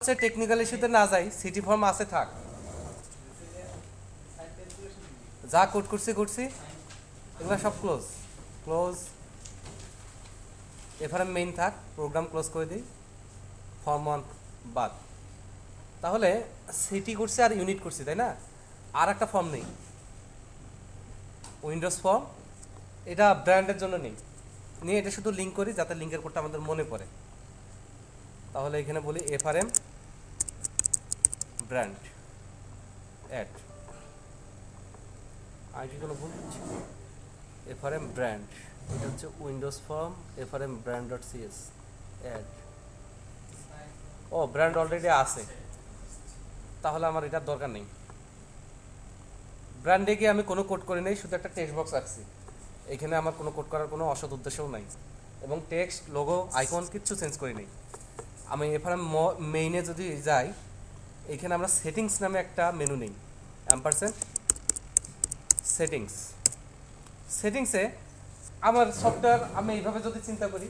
হচ্ছে টেকনিক্যাল ইস্যুতে না যাই, সিটি ফর্ম আছে থাক, যা কোড করছি এগুলো সব ক্লোজ ক্লোজ। এফআরএম মেইন থাক, প্রোগ্রাম ক্লোজ করে দিই, ফর্ম 1 বাদ। তাহলে সিটি করছি আর ইউনিট করছি, তাই না? আর একটা ফর্ম নেই, উইন্ডোজ ফর্ম, এটা ব্র্যান্ডের জন্য নেই, নিয়ে এটা শুধু লিঙ্ক করি যাতে লিঙ্কের কোডটা আমাদের মনে পড়ে। তাহলে এখানে বলি এফআরএম ব্র্যান্ড অ্যাড, আইটি কোনো ভুল হচ্ছে, এফআরএম ব্র্যান্ড, এটা হচ্ছে Windows form FRM brand dot CS add. ও ব্র্যান্ড অলরেডি আছে, তাহলে আমার এটার দরকার নেই। ব্র্যান্ডে গিয়ে আমি কোনো কোড করি নাই, শুধু একটা টেক্সট বক্স রাখছি, এখানে আমার কোনো কোড করার কোনো অসৎ উদ্দেশ্যও নাই, এবং টেক্সট লোগো আইকন কিচ্ছু চেঞ্জ করি নাই। আমি এফআরএম মেইনে যদি যাই, এখানে আমরা সেটিংস নামে একটা মেনু নেই, অ্যাম্পারসেন্ট সেটিংসে আমার সফটওয়্যার, আমি এইভাবে যদি চিন্তা করি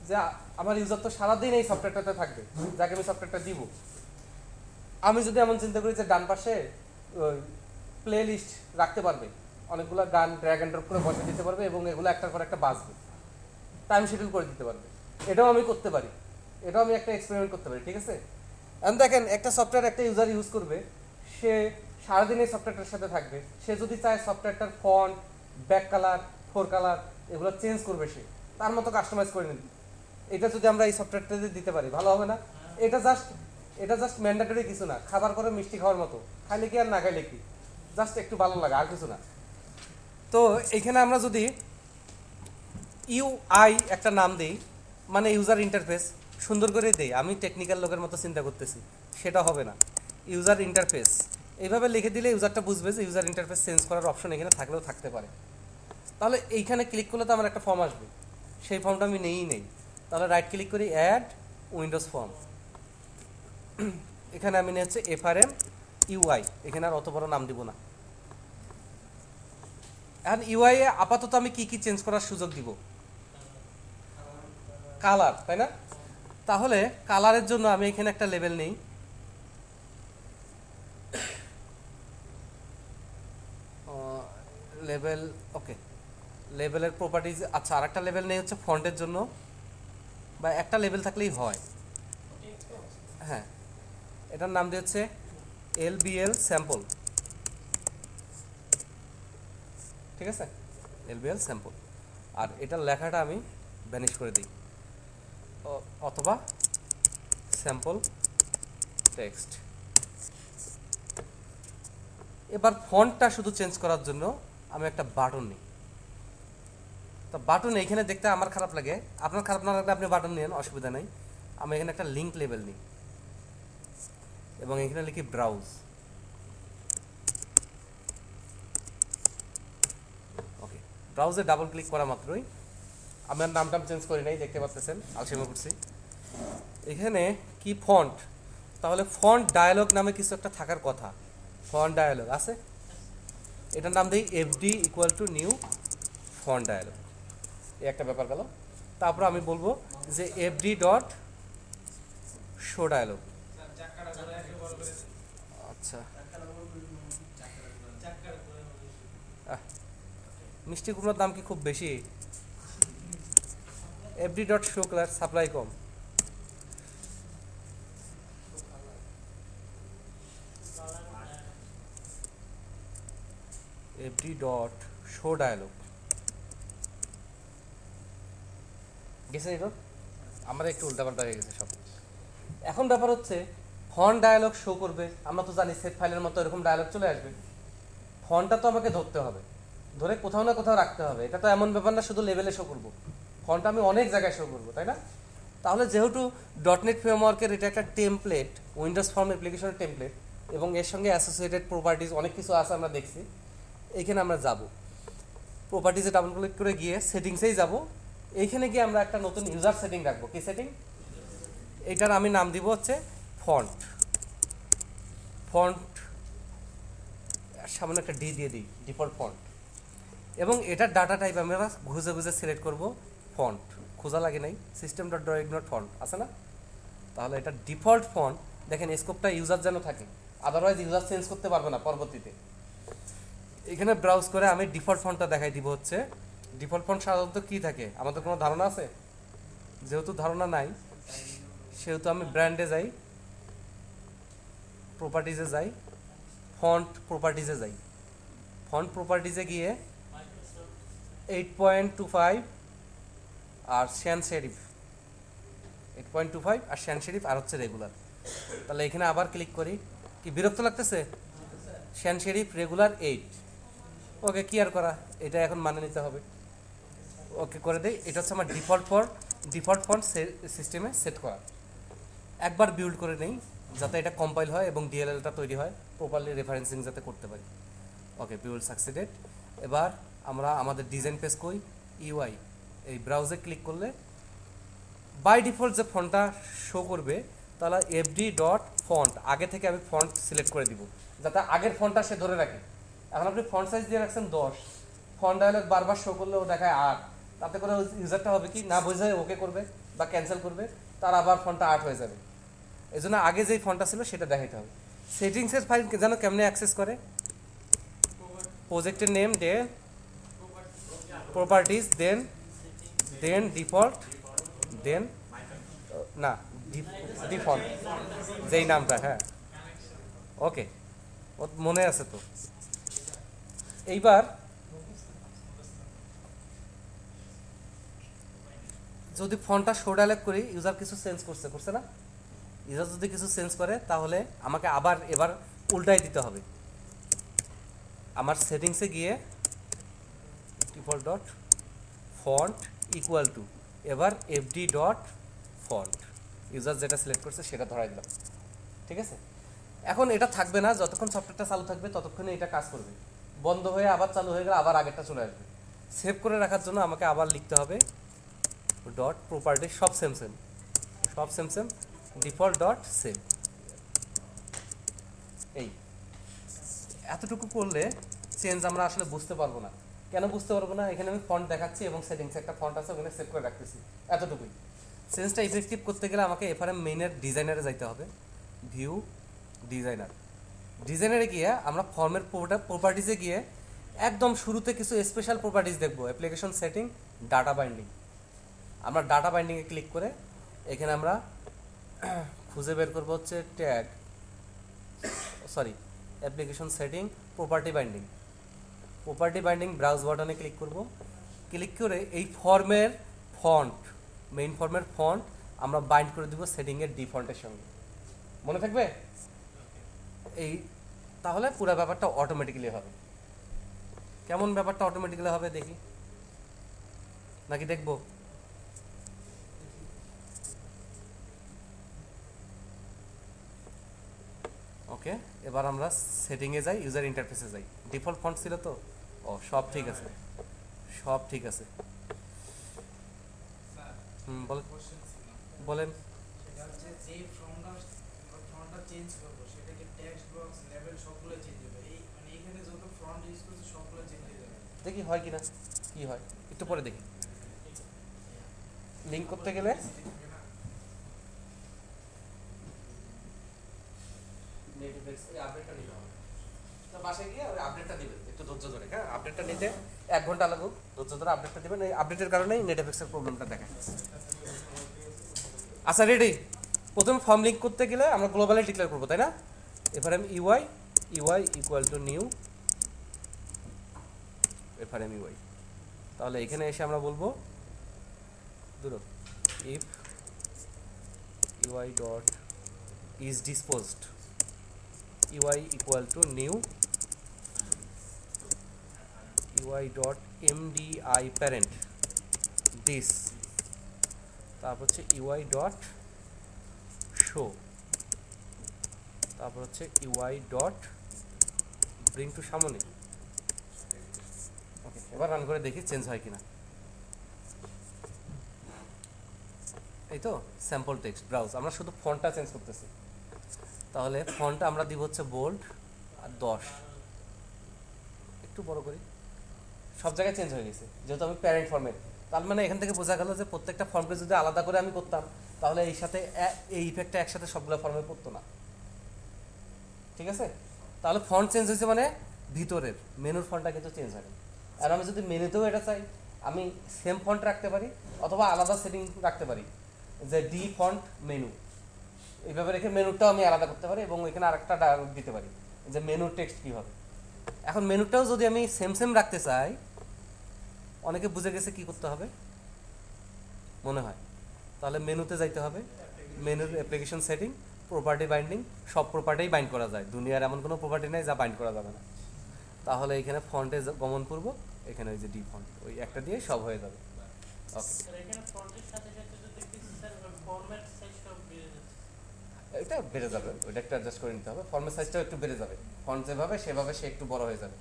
যে আমার ইউজার তো সারাদিন এই সফটওয়্যারটাতে থাকবে, যাকে আমি সফটওয়্যারটা দিব, আমি যদি এমন চিন্তা করি যে ডান পাশে প্লে লিস্ট রাখতে পারবে, অনেকগুলো গান ড্র্যাগ অ্যান্ড ড্রপ করে বসে দিতে পারবে এবং এগুলো একটার পর একটা বাজবে, টাইম শিডিউল করে দিতে পারবে, এটাও আমি করতে পারি, এটাও আমি একটা এক্সপেরিমেন্ট করতে পারি, ঠিক আছে? এখন দেখেন, একটা সফটওয়্যার একটা ইউজার ইউজ করবে, সে সারাদিন এই সফটওয়্যারটার সাথে থাকবে, সে যদি চায় সফটওয়্যারটার font, back colour, fore colour এগুলো চেঞ্জ করবে, সে তার মতো কাস্টমাইজ করে নিবে, এটা যদি আমরা এই সফটওয়্যারটাতে দিতে পারি ভালো হবে না? এটা জাস্ট ম্যান্ডেটরি কিছু না, খাবার পরে মিষ্টি খাওয়ার মতো, খাইলে কি আর না খাইলে কি, জাস্ট একটু ভালো লাগে, আর কিছু না। তো এখানে আমরা যদি ইউআই একটা নাম দিই, মানে ইউজার ইন্টারফেস সুন্দর করে দেই, আমি টেকনিক্যাল লোকের মতো চিন্তা করতেছি, সেটা হবে না। ইউজার ইন্টারফেস এইভাবে লিখে দিলে ইউজারটা বুঝবে যে ইউজার ইন্টারফেস চেঞ্জ করার অপশন এখানে থাকলেও থাকতে পারে। তাহলে এইখানে ক্লিক করলে তো আমার একটা ফর্ম আসবে, সেই ফর্মটা আমি নেই, তাহলে রাইট ক্লিক করি, অ্যাড উইন্ডোজ ফর্ম, এখানে আমি নিয়ে হচ্ছে এফআরএম ইউআই, এখানে আর অত বড় নাম দিব না। এখন ইউআই এ আপাতত আমি কি চেঞ্জ করার সুযোগ দিব? কালার, তাই না? তাহলে কালারের জন্য আমি এখানে একটা লেবেল নেই, লেবেল, ওকে, লেবেলের প্রপার্টিজ, আচ্ছা আর একটা লেবেল নেই হচ্ছে ফন্টের জন্য, বা একটা লেবেল থাকলেই হয়, হ্যাঁ, এটার নাম দিয়ে হচ্ছে এলবিএল স্যাম্পল, ঠিক আছে, এলবিএল স্যাম্পল, আর এটার লেখাটা আমি ভ্যানিশ করে দিই, অথবা স্যাম্পল টেক্সট। এবার ফন্টটা শুধু চেঞ্জ করার জন্য আমি একটা বাটন নিই, তো বাটন এইখানে দেখতে আমার খারাপ লাগে, আপনার খারাপ না লাগলে আপনি বাটন নিন, অসুবিধা নেই। আমি এখানে একটা লিঙ্ক লেবেল নিই এবং এখানে লিখি ব্রাউজ, ওকে, ব্রাউজে ডাবল ক্লিক করা মাত্রই, আমার নামটা চেঞ্জ করি নাই, দেখতে পাচ্ছেন আলসেমা করছি। এখানে কি ফন্ট, তাহলে ফন্ট ডায়ালগ নামে কিছু একটা থাকার কথা, ফন্ট ডায়ালগ আছে, এটার নাম দিই FD equal to new font dialog, এই একটা ব্যাপার গেল। তারপর আমি বলবো যে এফডি ডট শো ডায়ালগ, আচ্ছা মিষ্টি কুমড়োর দাম কি খুব বেশি? FD dot show colour, supply কম, এফডি ডট শো ডায়ালগ গেছে, এটা আমরা একটু উল্টাপাল্টা হয়ে গেছে সব। এখন ব্যাপার হচ্ছে ফন্ট ডায়ালগ শো করবে, আমরা তো জানি সেট ফাইলের মতো এরকম ডায়ালগ চলে আসবে, ফন্টটা তো আমাকে ধরতে হবে, ধরে কোথাও না কোথাও রাখতে হবে, এটা তো এমন ব্যাপার না শুধু লেভেলে শো করবো, ফন্টটা আমি অনেক জায়গায় শো করবো, তাই না? তাহলে যেহেতু ডটনেট ফ্রেমওয়ার্কের এটা একটা টেমপ্লেট, উইন্ডোজ ফর্ম অ্যাপ্লিকেশনের টেমপ্লেট, এবং এর সঙ্গে অ্যাসোসিয়েটেড প্রপার্টিজ অনেক কিছু আছে আমরা দেখছি, এইখানে আমরা যাব, প্রপার্টিজে ডাবল ক্লিক করে গিয়ে সেটিংসেই যাব, এইখানে গিয়ে আমরা একটা নতুন ইউজার সেটিং রাখবো, কি সেটিং? এটার আমি নাম দিব হচ্ছে ফন্ট, সামনে একটা ডি দিয়ে দিই, ডিফল্ট ফন্ট, এবং এটার ডাটা টাইপ আমরা ঘুষে সিলেক্ট করব ফন্ট, খোঁজা লাগে নাই, system dot dot ignore font আছে না, তাহলে এটা ডিফল্ট ফন্ট দেখেন স্কোপটা ইউজার যেন থাকে, আদারওয়াইজ ইউজার চেঞ্জ করতে পারবে না পরবর্তীতে। এখানে ব্রাউজ করে আমি ডিফল্ট ফন্টটা দেখাই দিব। হচ্ছে ডিফল্ট ফন্ট সাধারণত কী থাকে আমাদের কোনো ধারণা আছে? যেহেতু ধারণা নাই সেহেতু আমি ব্র্যান্ডে যাই, প্রপার্টিজে যাই, ফন্ট প্রপার্টিজে যাই। ফন্ট প্রপার্টিজে গিয়ে 8.25 আর শ্যান সেরিফ 8.25 আর শ্যান সেরিফ আর হচ্ছে রেগুলার। তাহলে এখানে আবার ক্লিক করি। কি বিরক্ত লাগতেছে? শ্যান সেরিফ রেগুলার 8। ওকে, কি আর করা, এটা এখন মানে নিতে হবে। ওকে করে দেই। এটা হচ্ছে আমার ডিফল্ট ফন্ট সিস্টেমে সেট করা। একবার বিল্ড করে নেই যাতে এটা কম্পাইল হয় এবং ডিএলএলটা তৈরি হয়, প্রপারলি রেফারেন্সিং যাতে করতে পারি। ওকে, বিল্ড সাকসিডেড। এবার আমরা আমাদের ডিজাইন পেজ কই, ইউআই, এই ব্রাউজে ক্লিক করলে বাই ডিফল্ট যে ফন্টটা শো করবে তাহলে এফডি ডট ফন্ট, আগে থেকে আমি ফন্ট সিলেক্ট করে দিব যাতে আগের ফন্টটা সে ধরে রাখে। এখন আপনি ফন্ট সাইজ দিয়ে রাখছেন 10, ফন্ট ডায়ালগ বারবার শো করলেও দেখায় 8, তাতে করে ইউজারটা হবে কি না বোঝে ওকে করবে বা ক্যান্সেল করবে, তার আবার ফন্টটা 8 হয়ে যাবে। এই জন্য আগে যেই ফন্টটা ছিল সেটা দেখাইতে হবে। সেটিংসের ফাইল যেন কেমনে অ্যাক্সেস করে, প্রজেক্টের নেম, দেন প্রপার্টিজ, দেন ডিফল্ট, দেন না ডিফল্ট যেই নামটা, হ্যাঁ ওকে মনে আছে তো। এইবার যদি ফন্টটা শো ডায়ালগ করি, ইউজার কিছু চেঞ্জ করছে না, ইউজার যদি কিছু চেঞ্জ করে তাহলে আমাকে আবার এবার উল্টাই দিতে হবে। আমার সেটিংসে গিয়ে default dot font equal to, এবার এফডি ডট ফন্ট, ইউজার যেটা সিলেক্ট করছে সেটা ধরাই দিলাম। ঠিক আছে, এখন এটা থাকবে না, যতক্ষণ সফটওয়্যারটা চালু থাকবে ততক্ষণে এটা কাজ করবে। বন্ধ হয়ে আবার চালু হয়ে গেলে আবার আগেরটা চলে আসবে। সেভ করে রাখার জন্য আমাকে আবার লিখতে হবে ডট প্রপার্টি, সব সেম ডিফল্ট ডট সেভ। এই এতটুকু করলে চেঞ্জ আমরা আসলে বুঝতে পারবো না। কেন বুঝতে পারবো না? এখানে আমি ফন্ট দেখাচ্ছি এবং সেটিংসে একটা ফন্ট আছে, ওখানে সেভ করে রাখতেছি, এতটুকুই। চেঞ্জটা ইফেক্টিভ করতে গেলে আমাকে এফআরএম মেইনের ডিজাইনারে যাইতে হবে, ভিউ ডিজাইনারে গিয়ে আমরা ফর্মের প্রপার্টিজে গিয়ে একদম শুরুতে কিছু স্পেশাল প্রপার্টিজ দেখবো, অ্যাপ্লিকেশন সেটিং, ডাটা বাইন্ডিং। আমরা ডাটা বাইন্ডিংয়ে ক্লিক করে এখানে আমরা খুঁজে বের করবো হচ্ছে application setting, property binding browse বাটনে ক্লিক করব। ক্লিক করে এই ফর্মের মেইন ফর্মের ফন্ট আমরা বাইন্ড করে দিব সেটিংয়ের ডিফল্টের সঙ্গে। মনে থাকবে? এই তাহলে পুরো ব্যাপারটা অটোমেটিক্যালি হবে। কেমন ব্যাপারটা অটোমেটিক্যালি হবে দেখি, নাকি দেখবো? ওকে, এবার আমরা সেটিংয়ে যাই, ইউজার ইন্টারফেসে যাই। ডিফল্ট ফন্ট ছিল তো, ও সব ঠিক আছে। বলেন। দেখি হয় কিনা, কি হয় একটু পরে দেখি। লিঙ্ক করতে গেলে বাসায় গিয়ে আপডেটটা দিবেন, একটু ধৈর্য ধরে। হ্যাঁ, আপডেটটা নিতে 1 ঘন্টা লাগুক, ধৈর্য ধরে আপডেটটা দিবেন। এই আপডেটের কারণেই নেটফ্লিক্সের প্রবলেমটা দেখায়। আচ্ছা রেডি। প্রথমে ফর্ম লিঙ্ক করতে গেলে আমরা গ্লোবালি ডিক্লেয়ার করবো, তাই না? এবার আমি UI equal to new FRM UI. তাহলে এখানে এসে আমরা বলবো if UI dot is disposed, UI equal to new UI dot MDI parent this, তারপর হচ্ছে ইউআই ডট শো, তারপর হচ্ছে ইউআই ডট ব্রিং টু সামনে। ওকে, এবার রান করে দেখি চেঞ্জ হয় কিনা। এই তো স্যাম্পল টেক্সট ব্রাউজ, আমরা শুধু ফন্টটা চেঞ্জ করতেছি। তাহলে ফন্টটা আমরা দিব হচ্ছে বোল্ড আর 10, একটু বড় করি। সব জায়গায় চেঞ্জ হয়ে গেছে যেহেতু আমি প্যারেন্ট ফর্মে। তার মানে এখান থেকে বোঝা গেল যে প্রত্যেকটা ফর্মকে যদি আলাদা করে আমি করতাম তাহলে এই সাথে এই ইফেক্টটা একসাথে সবগুলো ফর্মে পড়তো না, ঠিক আছে? তাহলে ফন্ট চেঞ্জ হয়েছে মানে ভিতরের মেনুর ফন্টটা কিন্তু চেঞ্জ হবে। আর আমি যদি মেনুতেও এটা চাই, আমি সেম ফন্ট রাখতে পারি অথবা আলাদা সেটিং রাখতে পারি, যে ডি ফন্ট মেনু এইভাবে রেখে মেনুটাও আমি আলাদা করতে পারি এবং এখানে আরেকটা ডায়ালগ দিতে পারি যে মেনুর টেক্সট কী হবে। এখন মেনুটাও যদি আমি সেম সেম রাখতে চাই, অনেকে বুঝে গেছে কি করতে হবে মনে হয়। তাহলে মেনুতে যাইতে হবে, মেনুর অ্যাপ্লিকেশন সেটিং, প্রপার্টি বাইন্ডিং, সব প্রপার্টিই বাইন্ড করা যায়, দুনিয়ার এমন কোনো প্রপার্টি নেই যা বাইন্ড করা যাবে না। তাহলে এখানে ফন্টে গমন পূর্ব, এখানে ওই যে ডি ফন্ট, ওই একটা দিয়ে সব হয়ে যাবে। ওকে, এটা বেড়ে যাবে, ওইটা একটু অ্যাডজাস্ট করে নিতে হবে, ফর্মের সাইজটাও একটু বেড়ে যাবে, ফন্ট যেভাবে সেভাবে সে একটু বড় হয়ে যাবে।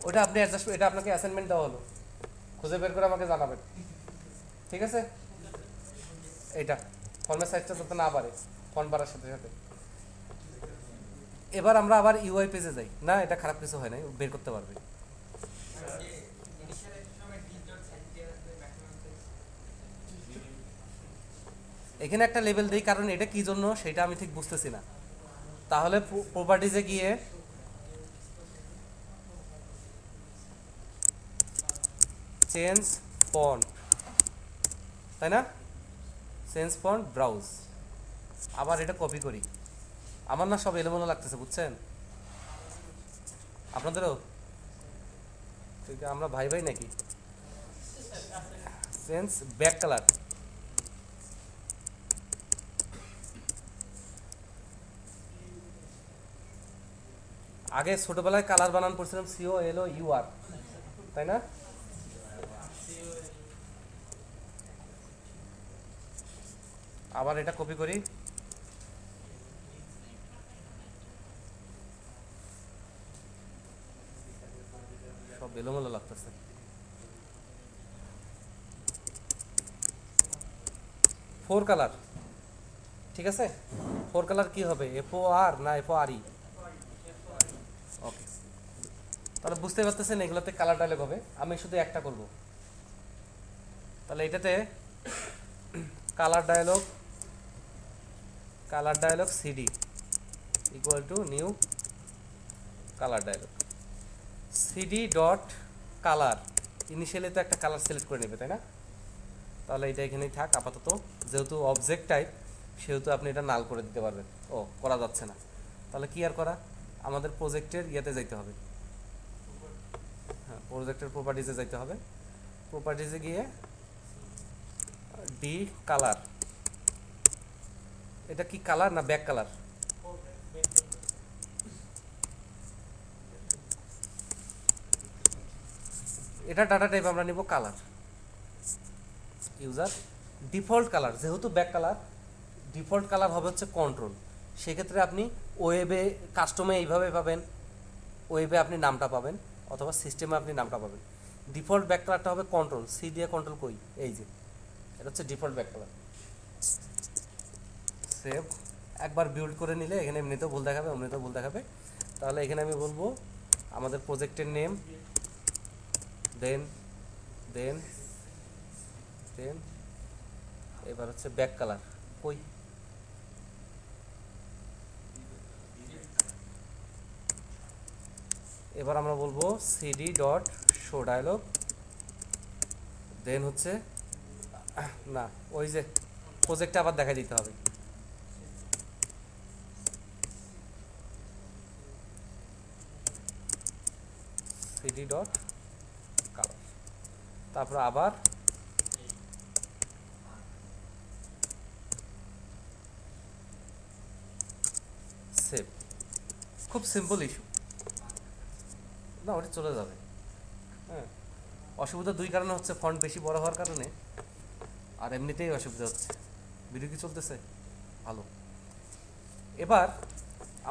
ওটা আপনি অ্যাডজাস্ট, এটা আপনাকে অ্যাসাইনমেন্ট দেওয়া হলো, খুঁজে বের করে আমাকে জানাবেন, ঠিক আছে? এইটা ফর্মের সাইজটা যাতে না বাড়ে ফন্ট বাড়ার সাথে সাথে। এবার আমরা আবার ইউআই পেজে যাই, না এটা খারাপ কিছু হয় না, বের করতে পারবে। এখানে একটা লেভেল দিই, কারণ এটা কি জন্য সেটা আমি ঠিক বুঝতেছি না। তাহলে প্রপার্টিজে গিয়ে চেঞ্জ ফন্ট, তাই না? চেঞ্জ ফন্ট ব্রাউজ, আবার এটা কপি করি। আমার না সব এলোমেলো লাগতেছে, বুঝছেন? আপনাদেরও? ঠিক, আমরা ভাই ভাই নাকি? চেঞ্জ ব্যাক কালার, আগে ছোটবেলায় কালার বানান পড়ছিলাম COLOUR, তাই না? আবার এটা কপি করি, সব এলোমেলো লাগতেছে। ফোর কালার, ঠিক আছে? ফোর কালার কি হবে, FOR না FORE? ওকে, তাহলে বুঝতে পারতেছেন এগুলোতে কালার ডায়লগ হবে। আমি শুধু একটা করব, তাহলে এটাতে colour dialog CD equal to new colour dialog, CD dot colour. Initially তো একটা কালার সিলেক্ট করে নেবে, তাই না? তাহলে এটা এখানেই থাক আপাতত, যেহেতু অবজেক্ট টাইপ সেহেতু আপনি এটা নাল করে দিতে পারবেন। ও, করা যাচ্ছে না, তাহলে কি আর করা, আমাদের প্রজেক্টের ইয়েতে যাইতে হবে, হ্যাঁ প্রজেক্টের প্রপার্টিজে যাইতে হবে। প্রপার্টিজে গিয়ে ডি কালার, এটা কি কালার না ব্যাক কালার? এটা ডাটা টাইপ আমরা নিব কালার, ইউজার ডিফল্ট কালার, যেহেতু ব্যাক কালার ডিফল্ট কালার হবে হচ্ছে কন্ট্রোল। সেক্ষেত্রে আপনি ওয়েবে কাস্টমে এইভাবে পাবেন, ওয়েবে আপনি নামটা পাবেন অথবা সিস্টেমে আপনি নামটা পাবেন। ডিফল্ট ব্যাক কালারটা হবে কন্ট্রোল, সি দিয়ে কন্ট্রোল কই, এই যে এটা হচ্ছে ডিফল্ট ব্যাক কালার। সেভ, একবার বিল্ড করে নিলে এখানে এমনিতেও ভুল দেখাবে এমনিতেও ভুল দেখাবে। তাহলে এখানে আমি বলবো আমাদের প্রজেক্টের নেম, দেন দেন দেন এবার হচ্ছে ব্যাক কালার কই, এবার আমরা বলবো সিডি ডট শো ডায়লগ, দেন হচ্ছে না ওই যে প্রজেক্টটা আবার দেখা দিতে হবে, সিডি ডট কালার, তারপর আবার সেভ। খুব সিম্পল ইস্যু না, ওটা চলে যাবে। হ্যাঁ, অসুবিধা দুই কারণে হচ্ছে, ফন্ট বেশি বড় হওয়ার কারণে আর এমনিতেই অসুবিধা হচ্ছে। ভিডিও কি চলতেছে? ভালো। এবার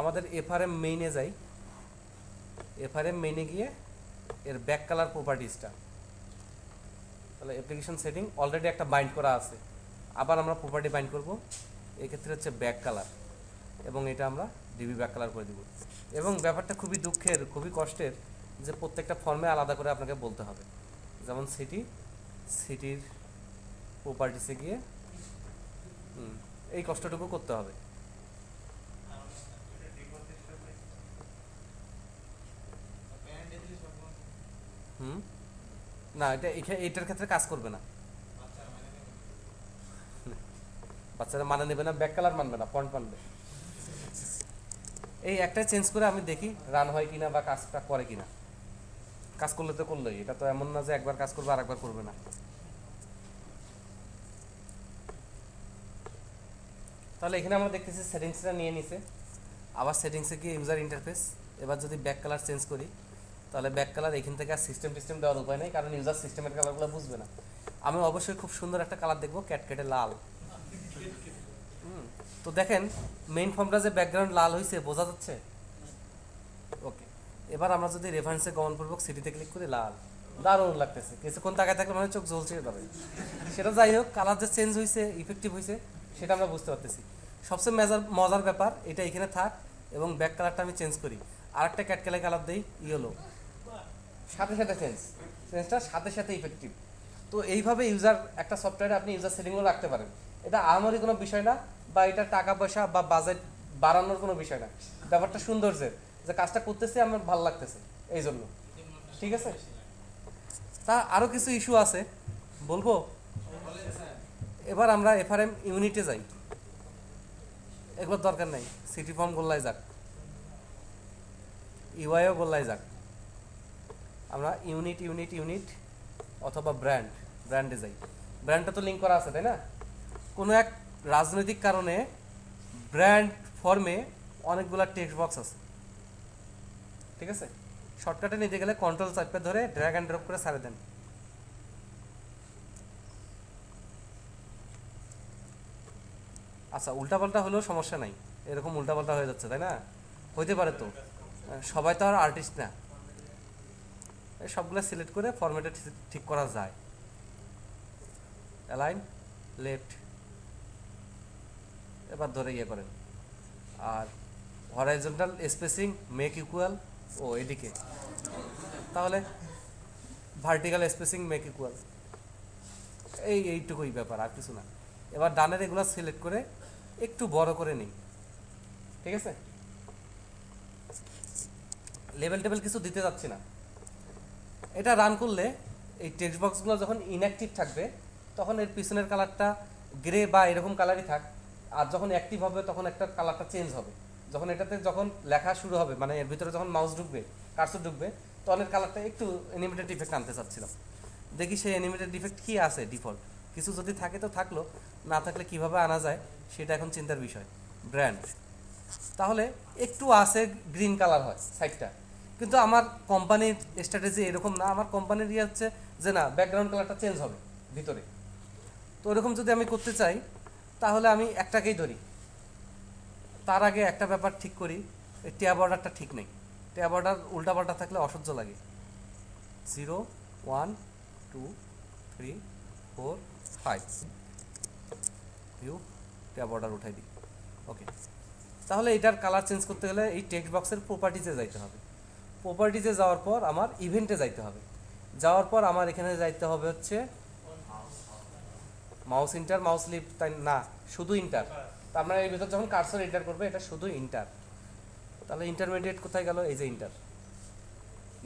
আমাদের এফআরএম মেইনে যাই, এফআরএম মেইনে গিয়ে এর ব্যাক কালার প্রপার্টিজটা, তাহলে অ্যাপ্লিকেশন সেটিং অলরেডি একটা বাইন্ড করা আছে, আবার আমরা প্রপার্টি বাইন্ড করব, এক্ষেত্রে হচ্ছে ব্যাক কালার এবং এটা আমরা ডিবি ব্যাক কালার করে দিব। এবং ব্যাপারটা খুবই দুঃখের, খুবই কষ্টের যে প্রত্যেকটা ফর্মে আলাদা করে আপনাকে বলতে হবে। যেমন সিটির প্রপার্টিসে গিয়ে এই কষ্টটুকু করতে হবে। হুম, না এটা এটার ক্ষেত্রে কাজ করবে না। বাচ্চারা মানে নেবে না, ব্যাক কালার মানবে না, ফন্ট মানবে। এই একটা চেঞ্জ করে আমি দেখি রান হয় কিনা বা কাজটা করে কিনা। কাজ করলে তো করলোই, এটা তো এমন না যে একবার কাজ করবে আর একবার করবে না। তাহলে এখানে আমরা দেখতেছি সেটিংসটা নিয়ে নিছে। আবার সেটিংসে গিয়ে ইউজার ইন্টারফেস, এবার যদি ব্যাক কালার চেঞ্জ করি তাহলে ব্যাক কালার এখান থেকে আর সিস্টেম দেওয়ার উপায় নেই, কারণ ইউজার সিস্টেমের কালারগুলো বুঝবে না। আমি অবশ্যই খুব সুন্দর একটা কালার দেখবো, ক্যাটকেটে লাল। তো দেখেন মেইন ফর্মটা যে ব্যাকগ্রাউন্ড লাল হয়েছে বোঝা যাচ্ছে। ওকে, এবার আমরা যদি রেফারেন্সে গমনপূর্বক সিটিতে ক্লিক করি, লাল, দারুণ লাগতেছে। কিছুক্ষণ তাকায় থাকলে মনে হয় চোখ জ্বলছে যাবে। সেটা যাই হোক, কালার যে চেঞ্জ হয়েছে, ইফেক্টিভ হয়েছে, সেটা আমরা বুঝতে পারতেছি। সবচেয়ে মজার ব্যাপার, এটা এখানে থাক এবং ব্যাক কালারটা আমি চেঞ্জ করি, আর একটা ক্যাটকেলে কালার দিই, ইয়েলো, সাথে সাথে চেঞ্জটা সাথে সাথে ইফেক্টিভ। তো এইভাবে ইউজার একটা সফটওয়্যারে আপনি ইউজার সেটিংগুলো রাখতে পারেন। এটা আমারই কোনো বিষয় না, বা এটা টাকা পয়সা বা বাজেট বাড়ানোর কোনো বিষয় না। ব্যাপারটা সৌন্দর্যের, যে কাজটা করতেছে আমার ভালো লাগতেছে এই জন্য। ঠিক আছে, তা আরও কিছু ইস্যু আছে বলবো। এবার আমরা এফআরএম ইউনিটে যাই, এগুলোর দরকার নাই। সিটি ফর্ম গোল্লায় যাক, ইউআইও গোল্লায় যাক, আমরা ইউনিট অথবা ব্র্যান্ডে যাই। ব্র্যান্ডটা তো লিঙ্ক করা আছে, তাই না? কোনো এক রাজনৈতিক কারণে ব্র্যান্ড ফর্মে অনেকগুলো টেক্সট বক্স আছে, ঠিক আছে? শর্টকাটে নিতে গেলে কন্ট্রোল চাপে ধরে ড্র্যাগ অ্যান্ড ড্রপ করে ছাড়ে দেন। আচ্ছা, উল্টাপাল্টা হলেও সমস্যা নাই, এরকম উল্টাপাল্টা হয়ে যাচ্ছে, তাই না? হইতে পারে তো, সবাই তো আর আর্টিস্ট না। সবগুলো সিলেক্ট করে ফরম্যাটে ঠিক করা যায়। অ্যালাইন লেফট, এবার ধরে ইয়ে করেন। আর হরাইজন্টাল স্পেসিং মেক ইকুয়াল, ও এদিকে, তাহলে ভার্টিক্যাল স্পেসিং মেক ইকুয়াল। এইটুকুই ব্যাপার, আর কিছু না। এবার ডানের এগুলো সিলেক্ট করে একটু বড় করে নিই, ঠিক আছে? লেভেল টেবিল কিছু দিতে যাচ্ছি না। এটা রান করলে এই টেক্সট বক্সগুলো যখন ইনঅ্যাক্টিভ থাকবে তখন এর পিছনের কালারটা গ্রে বা এরকম কালারই থাক, আর যখন অ্যাক্টিভ হবে তখন একটা কালারটা চেঞ্জ হবে। যখন এটাতে যখন লেখা শুরু হবে, মানে এর ভিতরে যখন মাউস ঢুকবে, কার্সর ঢুকবে, তখন এর কালারটা একটু অ্যানিমেটেড ইফেক্ট আনতে চাচ্ছিলাম। দেখি সেই অ্যানিমেটেড ইফেক্ট কী আছে ডিফল্ট, কিছু যদি থাকে তো থাকলো, না থাকলে কিভাবে আনা যায় সেটা এখন চিন্তার বিষয়। ব্র্যান্ড, তাহলে একটু আছে গ্রিন কালার হয় সাইডটা, কিন্তু আমার কোম্পানির স্ট্র্যাটেজি এরকম না। আমার কোম্পানির ইয়ে হচ্ছে যে না, ব্যাকগ্রাউন্ড কালারটা চেঞ্জ হবে ভিতরে। তো এরকম যদি আমি করতে চাই তাহলে আমি একটাকেই ধরি। তার আগে একটা ব্যাপার ঠিক করি, এই ট্যাব অর্ডারটা ঠিক নেই। ট্যাব অর্ডার উল্টাপাল্টা থাকলে অসহ্য লাগে। 0 1 2 3 4 5 ভিউ, ট্যাব অর্ডার উঠাই দিই। ওকে, তাহলে এটার কালার চেঞ্জ করতে গেলে এই টেক্সট বক্সের প্রপার্টিজে যাইতে হবে। প্রপার্টিজে যাওয়ার পর আমার ইভেন্টে যাইতে হবে। যাওয়ার পর আমার এখানে যাইতে হবে হচ্ছে মাউস ইন্টার, মাউস লিভ, তাই না? শুধু ইন্টার। তার মানে এর ভিতর যখন কার্সর এন্টার করবে এটা শুধু ইন্টার। তাহলে ইন্টারমিডিয়েট কোথায় গেল? এই যে ইন্টার।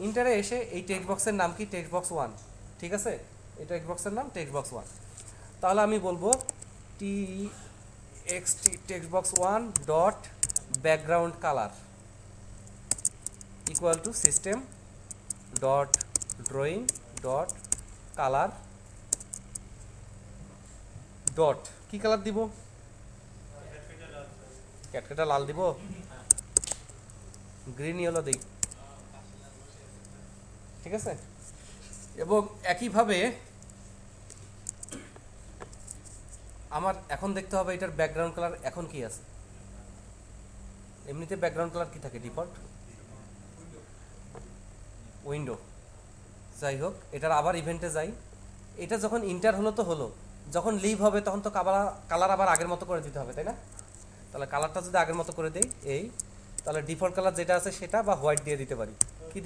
ইন্টারে এসে এই টেক্সট বক্সের নাম কি? টেক্সট বক্স 1, ঠিক আছে? এই টেক্সট বক্সের নাম টেক্সট বক্স 1। তাহলে আমি বলবো txt text box 1 dot background colour equal to system dot drawing dot colour dot, কি কালার দিব? ক্যাটকেটা লাল দিব, গ্রিন ইয়েলো দিই, ঠিক আছে? এবং একইভাবে আমার এখন দেখতে হবে এটার ব্যাকগ্রাউন্ড কালার এখন কি আছে। এমনিতে ব্যাকগ্রাউন্ড কালার কি থাকে ডিফল্ট? উইন্ডো। যাই হোক, এটার আবার ইভেন্টে যাই। এটা যখন ইন্টার হলো তো হলো, যখন লিভ হবে তখন তো কালার আবার আগের মতো করে দিতে হবে, তাই না? তাহলে কালারটা যদি আগের মতো করে দেই এই, তাহলে ডিফল্ট কালার যেটা আছে সেটা, বা হোয়াইট দিয়ে দিতে পারি। কি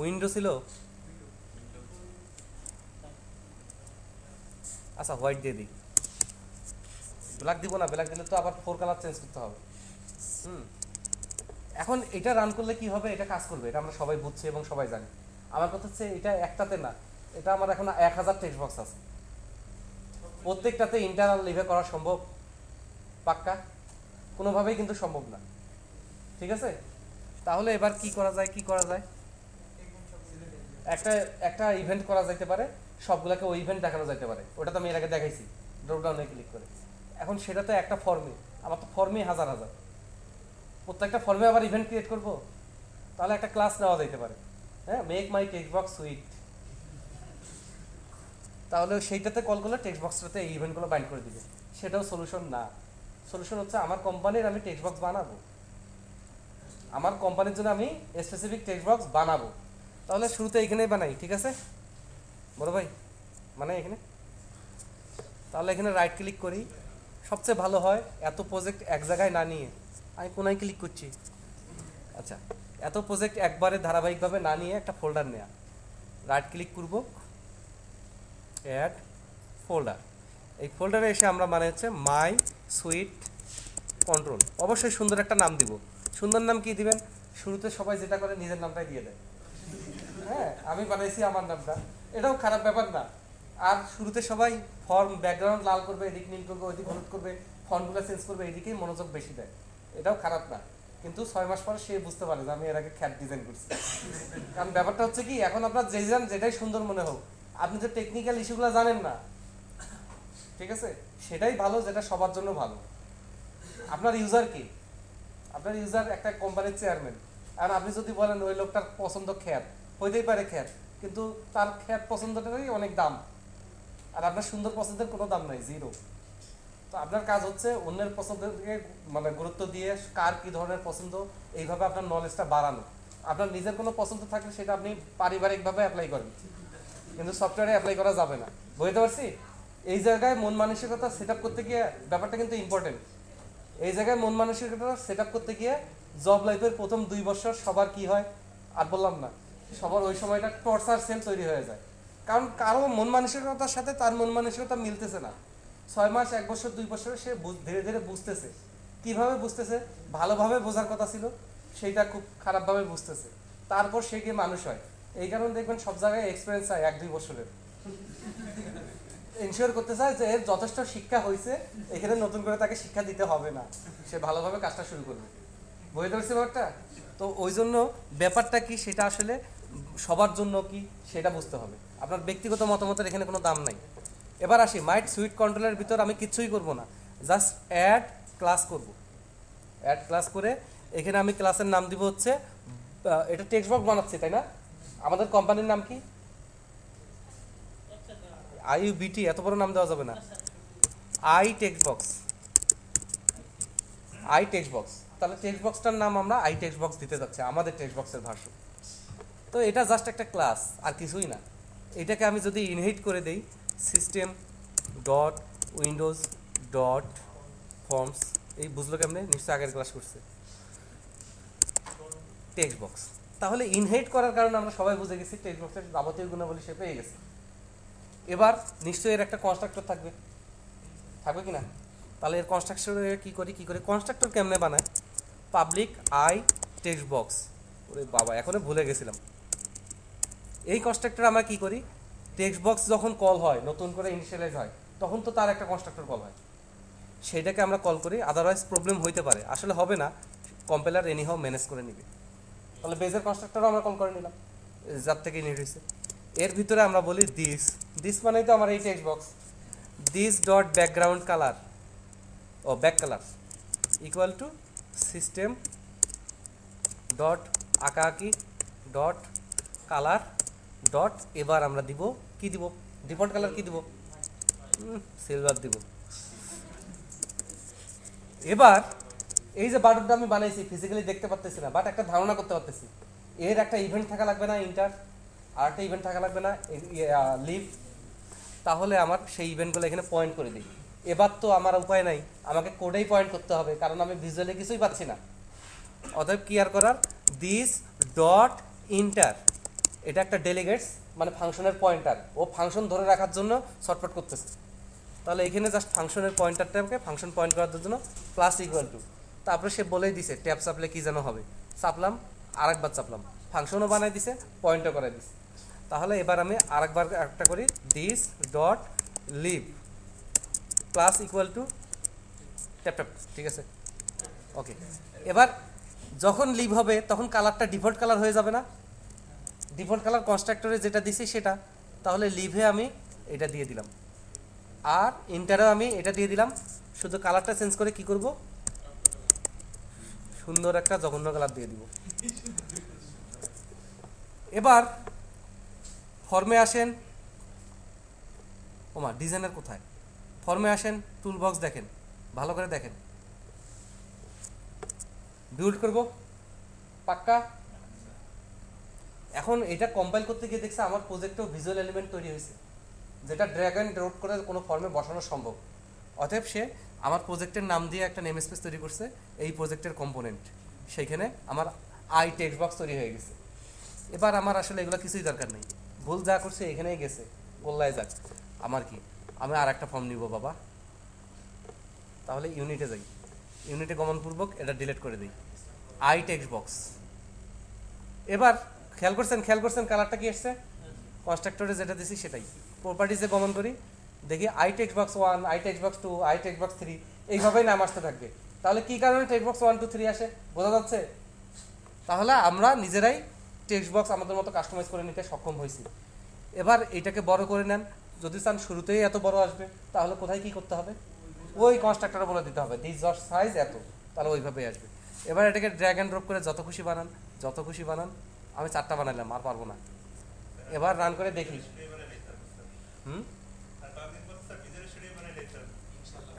উইন্ডো ছিল, আচ্ছা হোয়াইট দিয়ে দিই। ব্ল্যাক দিব না, ব্ল্যাক দিলে তো আবার 4 কালার চেঞ্জ করতে হবে। এখন এটা রান করলে কি হবে, এটা কাজ করবে, এটা আমরা সবাই বুঝছি এবং সবাই জানি। আমার কথা হচ্ছে এটা একটাতে না, এটা আমার এখন 1000 টেক্সট বক্স আছে, প্রত্যেকটাতে ইন্টারনাল লিভে করা সম্ভব? পাক্কা? কোনোভাবেই কিন্তু সম্ভব না, ঠিক আছে? তাহলে এবার কি করা যায়, একটা একটা ইভেন্ট করা যাইতে পারে, সবগুলোকে ওই ইভেন্ট দেখানো যাইতে পারে। ওটা তো আমি এর আগে দেখাইছি, ড্রপ ডাউনে ক্লিক করে। এখন সেটা তো একটা ফর্মে, আমার তো ফর্মে হাজার, প্রত্যেকটা ফর্মে আবার ইভেন্ট ক্রিয়েট করব, তাহলে একটা ক্লাস নেওয়া যাইতে পারে, হ্যাঁ, মেক মাই টেক্সট বক্স সুইট। তাহলে সেইটাতে কল করলে টেক্সট বক্সটাতে এই ইভেন্টগুলো বাইন্ড করে দিবে। সেটাও সলিউশন না। সলিউশন হচ্ছে আমার কোম্পানির আমি টেক্সট বক্স বানাবো, আমার কোম্পানির জন্য আমি স্পেসিফিক টেক্সট বক্স বানাবো। তাহলে শুরুতে এইখানেই বানাই, ঠিক আছে বড় ভাই? মানে এখানে, তাহলে এখানে রাইট ক্লিক করি। সবচেয়ে ভালো হয় এত প্রজেক্ট এক জায়গায় না নিয়ে, আমি কোনায় ক্লিক করছি, আচ্ছা, এত প্রজেক্ট একবারে ধারাবাহিকভাবে না নিয়ে একটা ফোল্ডার নেয়া। রাইট ক্লিক করব, অ্যাড ফোল্ডার। এই ফোল্ডারে এসে আমরা মানে হচ্ছে মাই সুইট কন্ট্রোল, অবশ্যই সুন্দর একটা নাম দিব। সুন্দর নাম কি দিবেন? শুরুতে সবাই যেটা করে নিজের নামটাই দিয়ে দেয়, হ্যাঁ, আমি বানাইছি আমার নামটা, এটাও খারাপ ব্যাপার না। আর শুরুতে সবাই ফর্ম ব্যাকগ্রাউন্ড লাল করবে, এদিক নীল করবে, ওইদিক হলুদ করবে, ফন্টগুলো চেঞ্জ করবে, এদিকেই মনোযোগ বেশি দেয়, এটাও খারাপ না। কিন্তু 6 মাস পরে সে বুঝতে পারে যে আমি এর আগে খ্যাট ডিজাইন করছি। কারণ ব্যাপারটা হচ্ছে কি, এখন আপনার যেটাই সুন্দর মনে হোক, আপনি যে টেকনিক্যাল ইস্যুগুলো জানেন না, ঠিক আছে, সেটাই ভালো, যেটা সবার জন্য ভালো। আপনার ইউজার কি? আপনার ইউজার একটা কোম্পানির চেয়ারম্যান। আর আপনি যদি বলেন ওই লোকটার পছন্দ খ্যাত, হইতেই পারে খ্যাত, কিন্তু তার খ্যাত পছন্দটারই অনেক দাম, আর আপনার সুন্দর পছন্দের কোনো দাম নাই, জিরো। তো আপনার কাজ হচ্ছে অন্যের পছন্দকে মানে গুরুত্ব দিয়ে কার কি ধরনের পছন্দ, এইভাবে আপনার নলেজটা বাড়ানো। আপনার নিজের কোনো পছন্দ থাকলে সেটা আপনি পারিবারিকভাবে অ্যাপ্লাই করেন, কিন্তু সফটওয়্যারে অ্যাপ্লাই করা যাবে না। বুঝতে পারছি? এই জায়গায় মন মানসিকতা সেট আপ করতে গিয়ে ব্যাপারটা কিন্তু ইম্পর্টেন্ট। এই জায়গায় মন মানসিকতা সেট আপ করতে গিয়ে জব লাইফের প্রথম 2 বছর সবার কি হয় আর বললাম না, সবার ওই সময়টা টর্চার সেল তৈরি হয়ে যায়। কারণ কারো মন মানসিকতার সাথে তার মন মানসিকতা মিলতেছে না। 6 মাস, 1 বছর, 2 বছরে সে ধীরে ধীরে বুঝতেছে। কিভাবে বুঝতেছে? ভালোভাবে বোঝার কথা ছিল, সেইটা খুব খারাপভাবে বুঝতেছে, তারপর সে গিয়ে মানুষ হয়। এই কারণে দেখবেন সব জায়গায় এক্সপিরিয়েন্স হয় 1-2 বছরের। এনশিওর করতে চায় যে এর যথেষ্ট শিক্ষা হয়েছে, এখানে নতুন করে তাকে শিক্ষা দিতে হবে না, সে ভালোভাবে কাজটা শুরু করবে। বুঝতে পারছি ব্যাপারটা? তো ওই জন্য ব্যাপারটা কি সেটা আসলে সবার জন্য কি সেটা বুঝতে হবে। আপনার ব্যক্তিগত মতামতের এখানে কোনো দাম নাই। এবার আসি, মাইট সুইট কন্ট্রোলের ভিতর আমি কিচ্ছুই করব না, জাস্ট অ্যাড ক্লাস করব। অ্যাড ক্লাস করে এখানে আমি ক্লাসের নাম দিব হচ্ছে, এটা টেক্সট বক্স বানাচ্ছি তাই না? আমাদের কোম্পানির নাম কি? IUBT, এত বড় নাম দেওয়া যাবে না। I text box, I text box. তাহলে টেক্সট বক্সটার নাম আমরা আই টেক্সট বক্স দিতে যাচ্ছি, আমাদের টেক্সট বক্সের ভার্সন। তো এটা জাস্ট একটা ক্লাস, আর কিছুই না। এটাকে আমি যদি ইনহেরিট করে দেই, system dot Windows dot forms, এই বুঝলো কেমনে? নিশ্চয়ই আগের ক্লাস করছে। টেক্সট বক্স, তাহলে ইনহেরিট করার কারণে আমরা সবাই বুঝে গেছি টেক্সট বক্সের যাবতীয় গুণাবলী সে পেয়ে গেছে। এবার নিশ্চয়ই এর একটা কনস্ট্রাক্টর থাকবে, থাকবে কি না? তাহলে এর কনস্ট্রাক্টরে কি করি, কনস্ট্রাক্টর কেমনে বানায়? পাবলিক আই টেক্সট বক্স, ওরে বাবা এখনো ভুলে গেছিলাম। এই কনস্ট্রাক্টর আমরা কি করি, টেক্সট বক্স যখন কল হয়, নতুন করে ইনিশিয়ালাইজ হয়, তখন তো তার একটা কনস্ট্রাক্টর কল হয়, সেইটাকে আমরা কল করি। আদারওয়াইজ প্রবলেম হইতে পারে, আসলে হবে না, কম্পাইলার এনিহাও ম্যানেজ করে নিবে। তাহলে বেজের কনস্ট্রাক্টরও আমরা কল করে নিলাম, যার থেকে ইনিট হয়েছে। এর ভিতরে আমরা বলি দিস মানেই তো আমার এই text box. This dot background colour, ও back colour equal to system dot আঁকাআঁকি ডট কালার ডট, এবার আমরা দিব কি দিব, ডিফল্ট কালার কি দিব, সিলভার দিব। এবার এই যে বাটনটা আমি বানাইছি, ফিজিক্যালি দেখতে পারতেছি না, বাট একটা ধারণা করতে পারতেছি। এর একটা ইভেন্ট থাকা লাগবে না, ইন্টার, আর একটা ইভেন্ট থাকা লাগবে না, লিভ। তাহলে আমার সেই ইভেন্টগুলো এখানে পয়েন্ট করে দিই। এবার তো আমার উপায় নাই, আমাকে কোডেই পয়েন্ট করতে হবে, কারণ আমি ভিজুয়ালি কিছুই পাচ্ছি না। অতএব কি আর করার, দিস ডট ইন্টার, এটা একটা ডেলিগেটস মানে ফাংশনের পয়েন্টার, ও ফাংশন ধরে রাখার জন্য শর্টকাট করতেছে। তাহলে এখানে জাস্ট ফাংশনের পয়েন্টারটাকে ফাংশন পয়েন্ট করার জন্য প্লাস ইকুয়াল টু, তারপরে সে বলেই দিছে ট্যাব চাপলে কি যেন হবে, চাপলাম আরেকবার চাপলাম, ফাংশনও বানাই দিছে পয়েন্টও করে দিছে। তাহলে এবার আমি আরেকবার একটা করি, this dot leave plus equal to tap tap, ঠিক আছে ওকে। এবার যখন লিভ হবে তখন কালারটা ডিফল্ট কালার হয়ে যাবে না, ডিফল্ট কালার কনস্ট্রাক্টরে যেটা দিছি সেটা, তাহলে লিভে আমি এটা দিয়ে দিলাম আর ইন্টারেও আমি এটা দিয়ে দিলাম, শুধু কালারটা চেঞ্জ করে কি করব, সুন্দর একটা জঘন্য কালার দিয়ে দিব। এবার ফর্মে আসেন, ওমা ডিজাইনার কোথায়, ফর্মে আসেন, টুল বক্স দেখেন, ভালো করে দেখেন, বিল্ড করব পাক্কা। এখন এটা কম্পাইল করতে গিয়ে দেখছে আমার প্রজেক্টেও ভিজুয়াল এলিমেন্ট তৈরি হয়েছে, যেটা ড্র্যাগ অ্যান্ড ড্রপ করে কোনো ফর্মে বসানো সম্ভব। অতএব সে আমার প্রজেক্টের নাম দিয়ে একটা নেম স্পেস তৈরি করছে, এই প্রজেক্টের কম্পোনেন্ট, সেইখানে আমার আই টেক্সট বক্স তৈরি হয়ে গেছে। এবার আমার আসলে এগুলো কিছুই দরকার নেই, ভুল যা করছে এখানেই গেছে, গোল্লায় যাক, আমার কি, আমি আর একটা ফর্ম নিব বাবা। তাহলে ইউনিটে যাই, ইউনিটে গমনপূর্বক এটা ডিলিট করে দিই, আই টেক্সট বক্স। এবার খেয়াল করছেন কালারটা কি আসছে, কনস্ট্রাক্টরে যেটা দিছি সেটাই। প্রপার্টিজে গমন করি, দেখি I text box 1, I text box 2, I text box 3, এইভাবেই নাম আসতে থাকবে। তাহলে কি কারণে টেক্সট বক্স 1 2 3 আসে বোঝা যাচ্ছে। তাহলে আমরা নিজেরাই টেক্সট বক্স আমাদের মতো কাস্টমাইজ করে নিতে সক্ষম হয়েছি। এবার এটাকে বড় করে নেন, যদি চান শুরুতেই এত বড় আসবে তাহলে কোথায় কি করতে হবে, ওই কনস্ট্রাক্টরে বলে দিতে হবে দিস জট সাইজ এত, তাহলে ওইভাবেই আসবে। এবার এটাকে ড্র্যাগ অ্যান্ড ড্রপ করে যত খুশি বানান, আমি 4টা বানাইলাম আর পারবো না। এবার রান করে দেখি,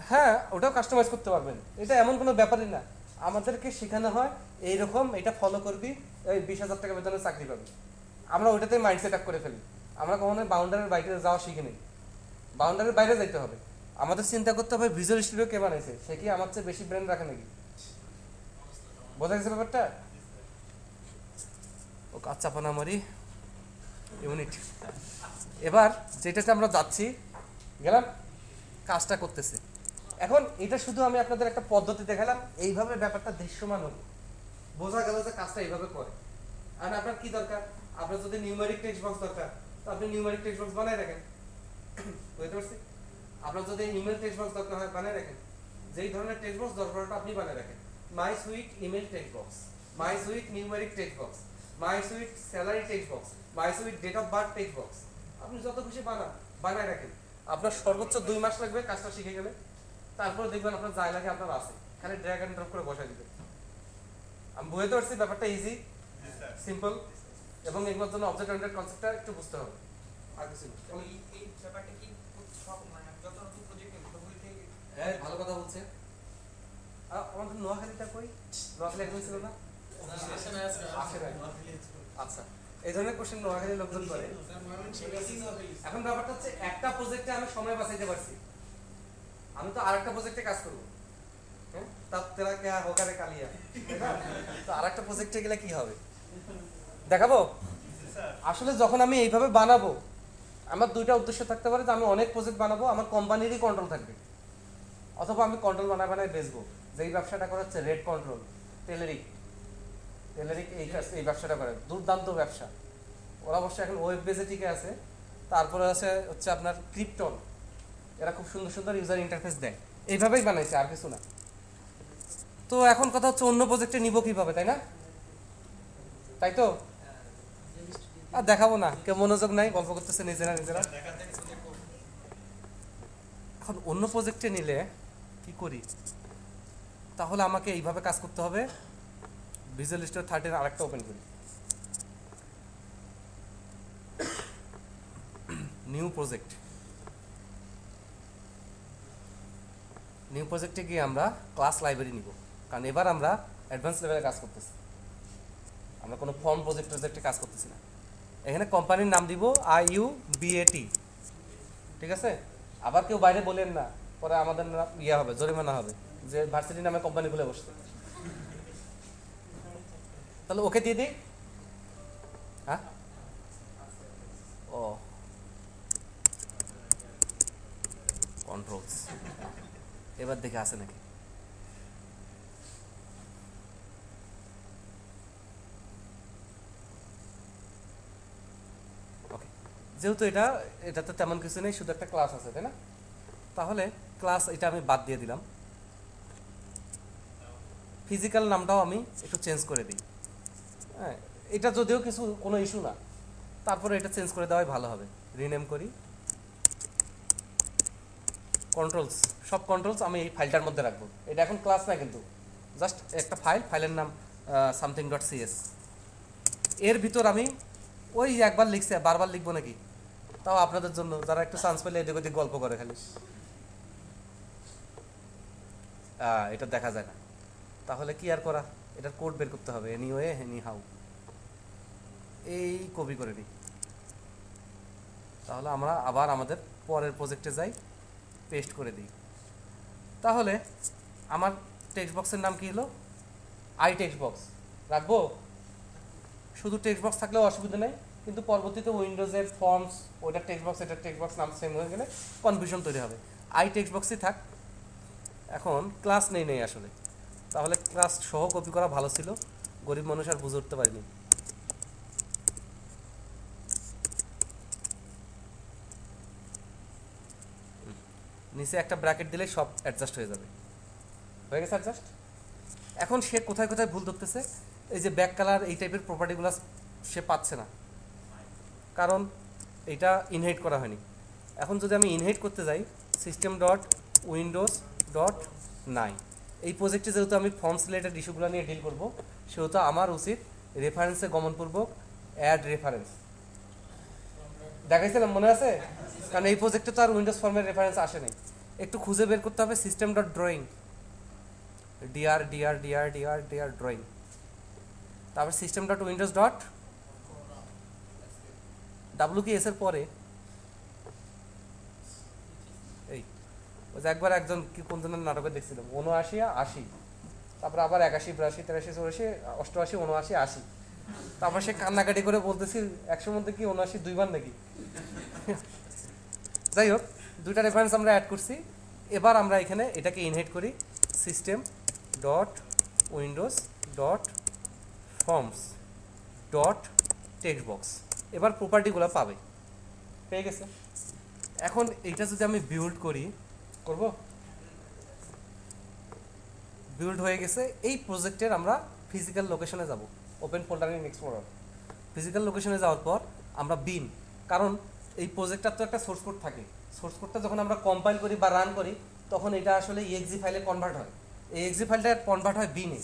হ্যাঁ ওটাও কাস্টমাইজ করতে পারবেন, এটা এমন কোনো ব্যাপারই না। আমাদেরকে শেখানো হয় এইরকম, এটা ফলো করবি এই 20,000 টাকা বেতনের চাকরি পাবি, আমরা ওইটাতে মাইন্ডসেট আপ করে ফেলি। আমরা কখনোই বাউন্ডারির বাইরে যাওয়া শিখি নেই, বাউন্ডারির বাইরে যাইতে হবে। আমাদের চিন্তা করতে হবে ভিজুয়াল স্টুডিও কে বানাইছে, সে কি আমার চেয়ে বেশি ব্রেন রাখে নাকি, বোঝা গেছে ব্যাপারটা। ও কাচ্চা পানামারি ইউনিট। এবার যেটাতে আমরা যাচ্ছি, গেলাম, কাজটা করতেছে। এখন এটা শুধু আমি আপনাদের একটা পদ্ধতি দেখালাম, এইভাবে ব্যাপারটা দৃশ্যমান হলো, বোঝা গেল যে কাজটা এইভাবে করে। আর আপনার কি দরকার, আপনার যদি নিউমেরিক টেক্সট বক্স দরকার তো আপনি নিউমেরিক টেক্সট বক্স বানাই রাখেন, বুঝতে পারছি। আপনার যদি ইমেল টেক্সট বক্স দরকার হয় বানাই রাখেন, যেই ধরনের টেক্সট বক্স দরকার ওটা আপনি বানাই রাখেন। My sweet email text box, my sweet numeric text box, my sweet salary text box, my sweet date of birth text box, আপনি যত খুশি বানাই রাখেন। আপনার সর্বোচ্চ 2 মাস লাগবে কাজটা শিখে গেলে, তারপরে দেখবেন আপনার যাই লাগে আপনার আছে, খালি ড্র্যাগ এন্ড ড্রপ করে বসাই দিবেন। আমি বুঝতে পারছি ব্যাপারটা ইজি সিম্পল, এবং এগুলোর জন্য অবজেক্ট ওরিয়েন্টেড কনসেপ্টটা একটু বুঝতে হবে, আর কিছু না। এই ব্যাপারটা কি সব মানে যত নতুন প্রজেক্ট থেকে হ্যাঁ ভালো কথা বলছে। আমাদের নোয়াখালীটা কই, নোয়াখালী একজন ছিল না, আচ্ছা এই ধরনের কোশ্চেন নোয়াখালী লোকজন করে। এখন ব্যাপারটা হচ্ছে একটা প্রজেক্টে আমি সময় বাঁচাইতে পারছি, আমি তো আরেকটা প্রজেক্টে কাজ করবো, হ্যাঁ তব তেরা কে হোকারে কালিয়া, তো আরেকটা প্রজেক্টে গেলে কি হবে দেখাবো। আসলে যখন আমি এইভাবে বানাবো আমার 2টা উদ্দেশ্য থাকতে পারে, যে আমি অনেক প্রজেক্ট বানাবো, আমার কোম্পানিরই কন্ট্রোল থাকবে, অথবা আমি কন্ট্রোল বানায় বেচবো। যেই ব্যবসাটা করে হচ্ছে রেড কন্ট্রোল, টেলারিক এই ব্যবসাটা করে, দুর্দান্ত ব্যবসা। ওরা অবশ্য এখন ওয়েব বেজে টিকে আছে, তারপরে আছে হচ্ছে আপনার ক্রিপ্টন, এরা খুব সুন্দর সুন্দর ইউজার ইন্টারফেস দেয়, এইভাবেই বানাইছে আর কিছু না। তো এখন কথা হচ্ছে অন্য প্রজেক্টে নিব কিভাবে, তাই না, তাই তো। আর দেখাবো না, কেউ মনোযোগ নাই, গল্প করতেছে নিজেরা। এখন অন্য প্রজেক্টে নিলে কি করি, তাহলে আমাকে এইভাবে কাজ করতে হবে। ভিজুয়াল স্টুডিও 13 আরেকটা ওপেন করি, নিউ প্রজেক্টে গিয়ে আমরা ক্লাস লাইব্রেরি নিব, কারণ এবার আমরা অ্যাডভান্স লেভেলে কাজ করতেছি, আমরা কোনো ফর্ম প্রজেক্টে কাজ করতেছি না। এখানে কোম্পানির নাম দিব IUBAT, ঠিক আছে। আবার কেউ বাইরে বলেন না, পরে আমাদের হবে, জরিমানা হবে যে ভার্সিটি নামে কোম্পানি খুলে বসছে। তাহলে ওকে দিয়ে দিই, হ্যাঁ ও কন্ট্রোলস, এবার দেখে আছে নাকি। ওকে, যেহেতু এটাতে তেমন কিছু নেই, শুধু একটা ক্লাস আছে, তাই না? তাহলে ক্লাস এটা আমি বাদ দিয়ে দিলাম। ফিজিক্যাল নামটাও আমি একটু চেঞ্জ করে দিই। হ্যাঁ, এটা যদিও কোনো ইস্যু না, তারপরে এটা চেঞ্জ করে দেওয়াই ভালো হবে। রিনেম করি কন্ট্রোলস, সব কন্ট্রোলস আমি এই ফাইলটার মধ্যে রাখবো। এটা এখন ক্লাস না, কিন্তু জাস্ট একটা ফাইলের নাম সামথিং ডট সিএস। এর ভিতর আমি ওই একবার লিখছি, বারবার লিখবো নাকি? তাও আপনাদের জন্য, যারা একটু চান্স পেলে এদিক ওদিক গল্প করে খালি, এটা দেখা যায় না। তাহলে কি আর করা, এটার কোড বের করতে হবে। এনিওয়ে এনি হাউ, এই কপি করে নিই। তাহলে আমরা আবার আমাদের পরের প্রজেক্টে যাই, পেস্ট করে দিই। তাহলে আমার টেক্সট বক্সের নাম কি হলো? আই টেক্সট বক্স রাখবো। শুধু টেক্সট বক্স থাকলেও অসুবিধা নেই, কিন্তু পরবর্তীতে উইন্ডোজের ফর্মস, ওইটার টেক্সট বক্স, এটার টেক্সট বক্স নাম সেম হয়ে গেলে কনফিউশন তৈরি হবে। আই টেক্সট বক্সই থাক। এখন ক্লাস নেই আসলে, তাহলে ক্লাস সহ কপি করা ভালো ছিল, গরিব মানুষ আর বুঝে উঠতে পারিনি। নিচে একটা ব্র্যাকেট দিলে সব অ্যাডজাস্ট হয়ে যাবে। হয়ে গেছে অ্যাডজাস্ট। এখন সে কোথায় কোথায় ভুল ধরতেছে, এই যে ব্যাক কালার এই টাইপের প্রপার্টিগুলো সে পাচ্ছে না, কারণ এটা ইনহেরিট করা হয়নি। এখন যদি আমি ইনহেরিট করতে যাই, সিস্টেম ডট উইন্ডোজ ডট 9, এই প্রজেক্টে যেহেতু আমি ফর্মস রিলেটেড ইস্যুগুলো নিয়ে ডিল করবো, সেহেতু আমার উচিত রেফারেন্সে গমনপূর্বক অ্যাড রেফারেন্স দেখাইছিলাম, মনে আছে? কারণ এই প্রজেক্টে তো আর উইন্ডোজ ফর্মের রেফারেন্স আসে নাই। একটু খুঁজে বের করতে হবে system dot drawing, DR DR DR DR DR drawing, তারপর system dot Windows dot W কি এস এর পরে, এই ওই যে একবার একজন কি কোন জনের নাটকে দেখছিলাম, 79 80, তারপর আবার 81 82 83 84 88 79 80, তারপর সে কান্নাকাটি করে বলতেছি 100 মধ্যে কি 79 দুইবার নাকি। যাই হোক, দুইটা রেফারেন্স আমরা অ্যাড করছি। এবার আমরা এখানে এটাকে ইনহেরিট করি, system dot Windows dot forms dot text box. এবার প্রপার্টিগুলো পাবে, পেয়ে গেছে। এখন এইটা যদি আমি বিল্ড করব, বিল্ড হয়ে গেছে। এই প্রজেক্টের আমরা ফিজিক্যাল লোকেশনে যাব, open folder in explorer. Physical লোকেশনে যাওয়ার পর আমরা বিন, কারণ এই প্রজেক্টটার তো একটা সোর্স কোড থাকে, সোর্স কোডটা যখন আমরা কম্পাইল করি বা রান করি, তখন এটা আসলে ইএক্সি ফাইলে কনভার্ট হয়। এই এক্সি ফাইলটা কনভার্ট হয় বিনে।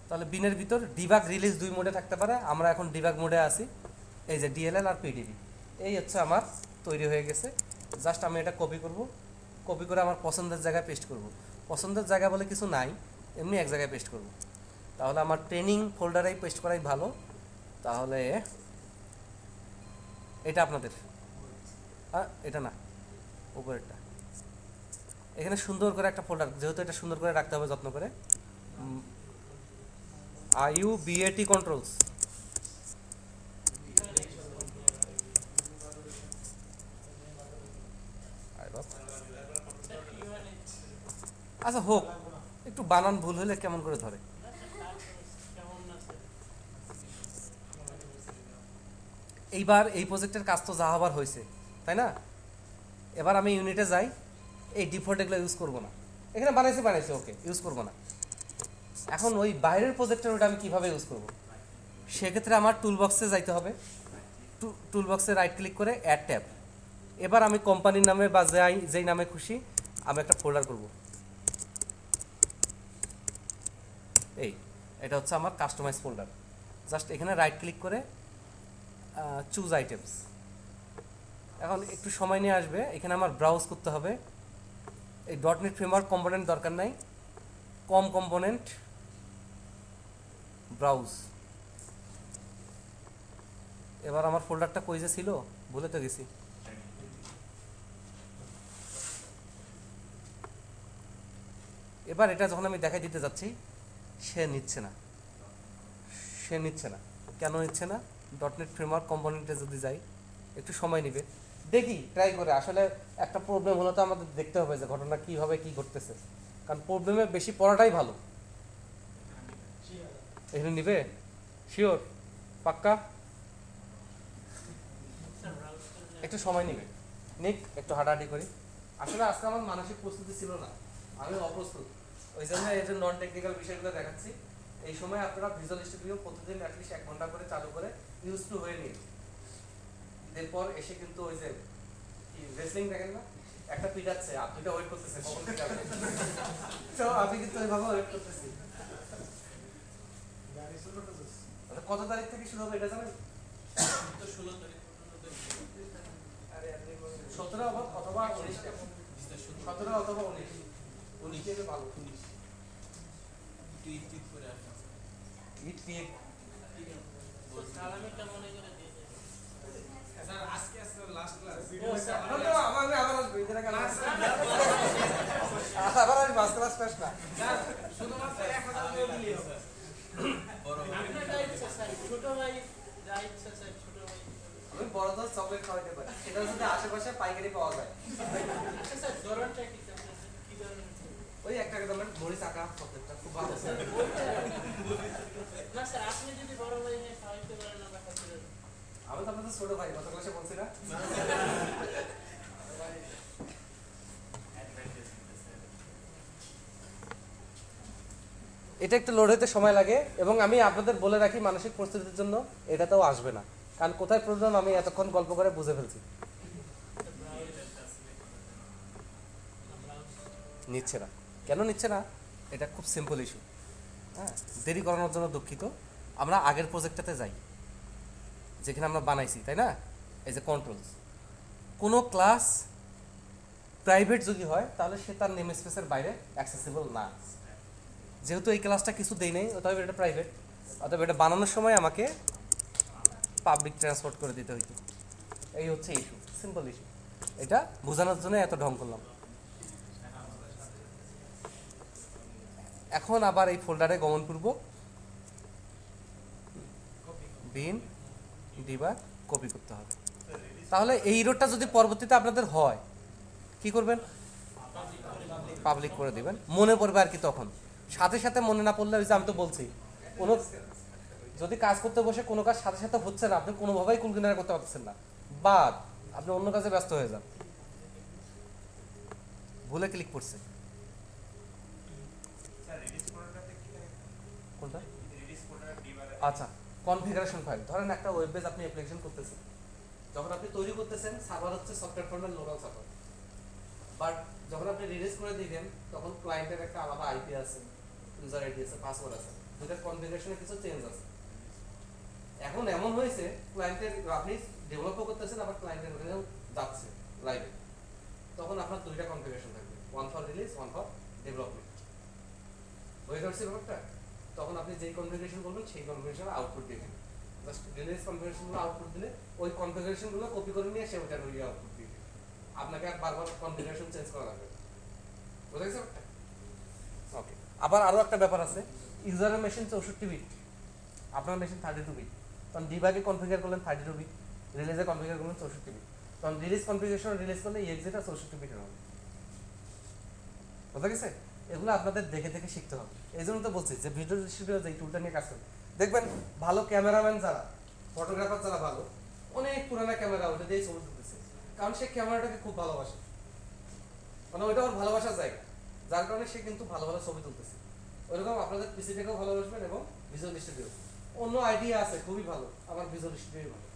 তাহলে বিনের ভিতর ডিবাগ রিলিজ দুই মোডে থাকতে পারে, আমরা এখন ডিবাগ মোডে আছি। এই যে ডিএলএল আর পিডিবি, এই হচ্ছে আমার তৈরি হয়ে গেছে। জাস্ট আমি এটা কপি করব, কপি করে আমার পছন্দের জায়গায় পেস্ট করব। পছন্দের জায়গা বলে কিছু নাই, এমনি এক জায়গায় পেস্ট করব। তাহলে আমার ট্রেনিং ফোল্ডারেই পেস্ট করাই ভালো। তাহলে এটা আপনাদের, এটা না, উপরেরটা। এখানে সুন্দর করে একটা ফোল্ডার, যেহেতু এটা সুন্দর করে রাখতে হবে যত্ন করে, IUBAT কন্ট্রোলস। আচ্ছা হোক, একটু বানান ভুল হলে কেমন করে ধরে। এইবার এই প্রজেক্টের কাজ তো যা হবার হয়েছে, তাই না? এবার আমি ইউনিটে যাই, এই ডিফল্ট এগুলো ইউজ করবো না। এখানে বানাইছি ওকে, ইউজ করবো না। এখন ওই বাইরের প্রজেক্টের ওটা আমি কীভাবে ইউজ করবো, সেক্ষেত্রে আমার টুল বক্সে যাইতে হবে। টুল বক্সে রাইট ক্লিক করে অ্যাড ট্যাব। এবার আমি কোম্পানির নামে বা যেই নামে খুশি আমি একটা ফোল্ডার করব। এটা হচ্ছে আমার কাস্টমাইজ ফোল্ডার। জাস্ট এখানে রাইট ক্লিক করে চুজ আইটেমস। এখন একটু সময় নিয়ে আসবে, এখানে আমার ব্রাউজ করতে হবে। এই ডটনেট ফ্রেমওয়ার্ক কম্পোনেন্ট দরকার নাই, কম কম্পোনেন্ট ব্রাউজ। এবার আমার ফোল্ডারটা কই যে ছিল ভুলে তো গেছি। এবার এটা যখন আমি দেখাই দিতে যাচ্ছি, সে নিচ্ছে না। কেন নিচ্ছে না? ডটনেট ফ্রেমওয়ার্ক কম্পোনেন্টে যদি যাই, একটু সময় নেবে। দেখি ট্রাই করে আসলে একটা প্রবলেম হলে তো আমাদের দেখতে হবে যে ঘটনা কীভাবে কী ঘটতেছে, কারণ প্রবলেমে বেশি পড়াটাই ভালো। এখানে নিবে শিওর পাক্কা? একটু সময় নেবে, নিক একটু হাঁটাহাঁটি করি। আসলে আজকে আমার মানসিক প্রস্তুতি ছিল না, আমি অপ্রস্তুত, ওই জন্য এই যে নন টেকনিক্যাল বিষয়গুলো দেখাচ্ছি। এই সময় আপনারা ভিজুয়াল স্টুডিও প্রতিদিন অ্যাটলিস্ট 1 ঘন্টা করে চালু করে ইউজ টু হয়ে নিন। এরপর এসে কিন্তু ওই যে রেসলিং দেখেন না, একটা পিটাচ্ছে আর দুইটা ওয়েট করতেছে কখন পিটাবে, তো আমি কিন্তু ওইভাবে ওয়েট করতেছি। কত তারিখ থেকে শুরু হবে এটা জানেন? 17 অথবা 19, 17 অথবা 19, 19 থেকে ভালো। ঈদ পিক আবার আমি মাস ক্লাস পেশ না, শুধুমাত্র 1000 করে দিলেই হবে। আমি বড় ধর চকলেট খাওয়াইতে পারি, সেটা যদি আশেপাশে পাইকারি পাওয়া যায়। ওই 1 টাকা দামের মরিচ আঁকা চকলেটটা খুব ভালো। আমি তো আপনাদের ছোট ভাই, গত ক্লাসে বলছি না? এটা একটু লোড হতে সময় লাগে, এবং আমি আপনাদের বলে রাখি মানসিক প্রস্তুতির জন্য এটাতেও আসবে না, কারণ কোথায় প্রয়োজন আমি এতক্ষণ গল্প করে বুঝে ফেলছি। নিচ্ছে না কেন নিচ্ছে না, এটা খুব সিম্পল ইস্যু। হ্যাঁ, দেরি করানোর জন্য দুঃখিত। আমরা আগের প্রজেক্টটাতে যাই যেখানে আমরা বানাইছি, তাই না? এই যে কন্ট্রোলস, কোনো ক্লাস প্রাইভেট যদি হয় তাহলে সে তার নেম স্পেসের বাইরে অ্যাক্সেসিবল না। যেহেতু এই ক্লাসটা কিছু দেই নেই, অতএব এটা প্রাইভেট, অতএব এটা বানানোর সময় আমাকে পাবলিক ট্রান্সপোর্ট করে দিতে হইতো। এই হচ্ছে ইস্যু, সিম্পল ইস্যু। এটা বোঝানোর জন্য এত ঢং করলাম। এখন আবার এই ফোল্ডারে গমনপূর্বক বিন ডিবার কপি করতে হবে। তাহলে এই ইরোডটা যদি পরবর্তীতে আপনাদের হয় কি করবেন? পাবলিক করে দিবেন, মনে পড়বে আর কি। তখন সাথে সাথে মনে না পড়লে, ওই যে আমি তো বলছি, কোনো যদি কাজ করতে বসে কোনো কাজ সাথে সাথে হচ্ছে না, আপনি কোনোভাবেই কুল কিনারা করতে পারছেন না, বাদ আপনি অন্য কাজে ব্যস্ত হয়ে যান। ভুলে ক্লিক করছে কোনটা? আচ্ছা, কনফিগারেশন ফাইল। ধরেন একটা ওয়েব পেজ আপনি অ্যাপ্লিকেশন করতেছেন, যখন আপনি তৈরি করতেছেন সার্ভার হচ্ছে সফটওয়্যার ফর্মের লোকাল সার্ভার, বাট যখন আপনি রিলিজ করে দিবেন তখন ক্লায়েন্টের একটা আলাদা আইপি আছে, ইউজার আইডি আছে, পাসওয়ার্ড আছে, দুটার কনফিগারেশনে কিছু চেঞ্জ আছে। এখন এমন হয়েছে ক্লায়েন্টের, আপনি ডেভেলপও করতেছেন আবার ক্লায়েন্টের ওখানেও যাচ্ছে লাইভে, তখন আপনার দুইটা কনফিগারেশন থাকবে, one for release, one for development. হয়ে যাচ্ছে ব্যাপারটা। তখন আপনি যেই কনফিগারেশন করবেন সেই কনফিগারেশন আউটপুট দিবেন। জাস্ট রিলিজ কনফিগারেশনগুলো আউটপুট দিলে ওই কনফিগারেশনগুলো কপি করে নিয়ে সে ওটার ওই আউটপুট দিবে। আপনাকে আর বারবার কনফিগারেশন চেঞ্জ করা লাগবে। বুঝা গেছে ব্যাপারটা? ওকে। আবার আরও একটা ব্যাপার আছে, ইউজারের মেশিন 64 বিট, আপনার মেশিন 32 বিট, তখন ডিবাগে কনফিগার করলেন 32 বিট, রিলিজে কনফিগার করলেন 64 বিট, তখন রিলিজ কনফিগারেশন রিলিজ করলে এক্সিটটা 64 বিটের হবে। বুঝা গেছে? এগুলো আপনাদের দেখে দেখে শিখতে হবে। এই জন্য তো বলছি যে ভিডিও স্টুডিও যে টুলটা নিয়ে কাজ করবেন, দেখবেন ভালো ক্যামেরাম্যান যারা, ফটোগ্রাফার যারা ভালো, অনেক পুরানো ক্যামেরা ওটা দিয়ে ছবি তুলতেছে, কারণ সে ক্যামেরাটাকে খুব ভালোবাসে, মানে ওইটা ওর ভালোবাসার জায়গা, যার কারণে সে কিন্তু ভালো ভালো ছবি তুলতেছে। ওইরকম আপনাদের পিসিটাকেও ভালোবাসবেন এবং ভিজুয়াল স্টুডিও। অন্য আইডিয়া আছে খুবই ভালো, আমার ভিজুয়াল স্টুডিও ভালো,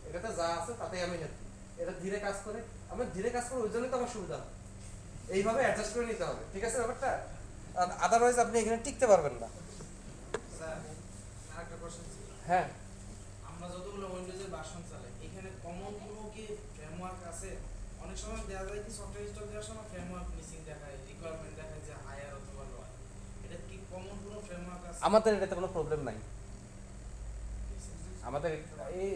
এটাতে যা আছে তাতেই আমি হ্যাপি। এটা ধীরে কাজ করে, আমার ধীরে কাজ করে, ওই জন্যই তো আমার সুবিধা হয়। এইভাবে অ্যাডজাস্ট করে নিতে হবে, ঠিক আছে ব্যাপারটা? আদারওয়াইজ আপনি এখানে টিকতে পারবেন না। স্যার আরেকটা কোশ্চেন ছিল। হ্যাঁ, আমরা যতগুলো উইন্ডোজের ভার্সন চালাই, এখানে কমন কোনো কি ফ্রেমওয়ার্ক আছে? অনেক সময় দেখা যায় কি সফটওয়্যার ইনস্টল দেওয়ার সময় ফ্রেমওয়ার্ক মিসিং দেখায়, রিকোয়ারমেন্ট দেখায় যে হায়ার অথবা লোয়ার। এটা কি কমন কোনো ফ্রেমওয়ার্ক আছে? আমাদের এটাতে কোনো প্রবলেম নাই, আমাদের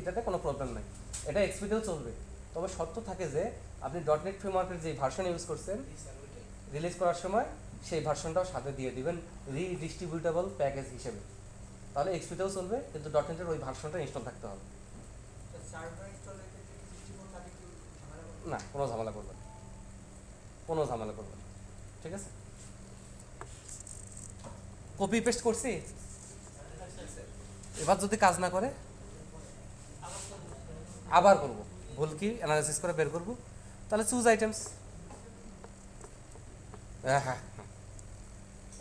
এটাতে কোনো প্রবলেম নাই, এটা এক্সপিতেও চলবে। তবে শর্ত থাকে যে আপনি .NET ফ্রেমওয়ার্কের যে ভার্সন ইউজ করছেন রিলিজ করার সময় সেই ভার্সনটাও সাথে দিয়ে দিবেন রিডিস্ট্রিবিউটেবল প্যাকেজ হিসেবে, তাহলে এক্সপিতেও চলবে, কিন্তু .NET এর ওই ভার্সনটা ইনস্টল থাকতে হবে। সার্ভার ইনস্টলের ক্ষেত্রে কি 64 32 না, কোনো ঝামেলা করবেন না, কোনো ঝামেলা করবেন না, ঠিক আছে। কপি পেস্ট করছি, এবার যদি কাজ না করে আবার করব, ভুল কি অ্যানালাইসিস করে বের করব, তাহলে চুজ আইটেমস, হ্যাঁ,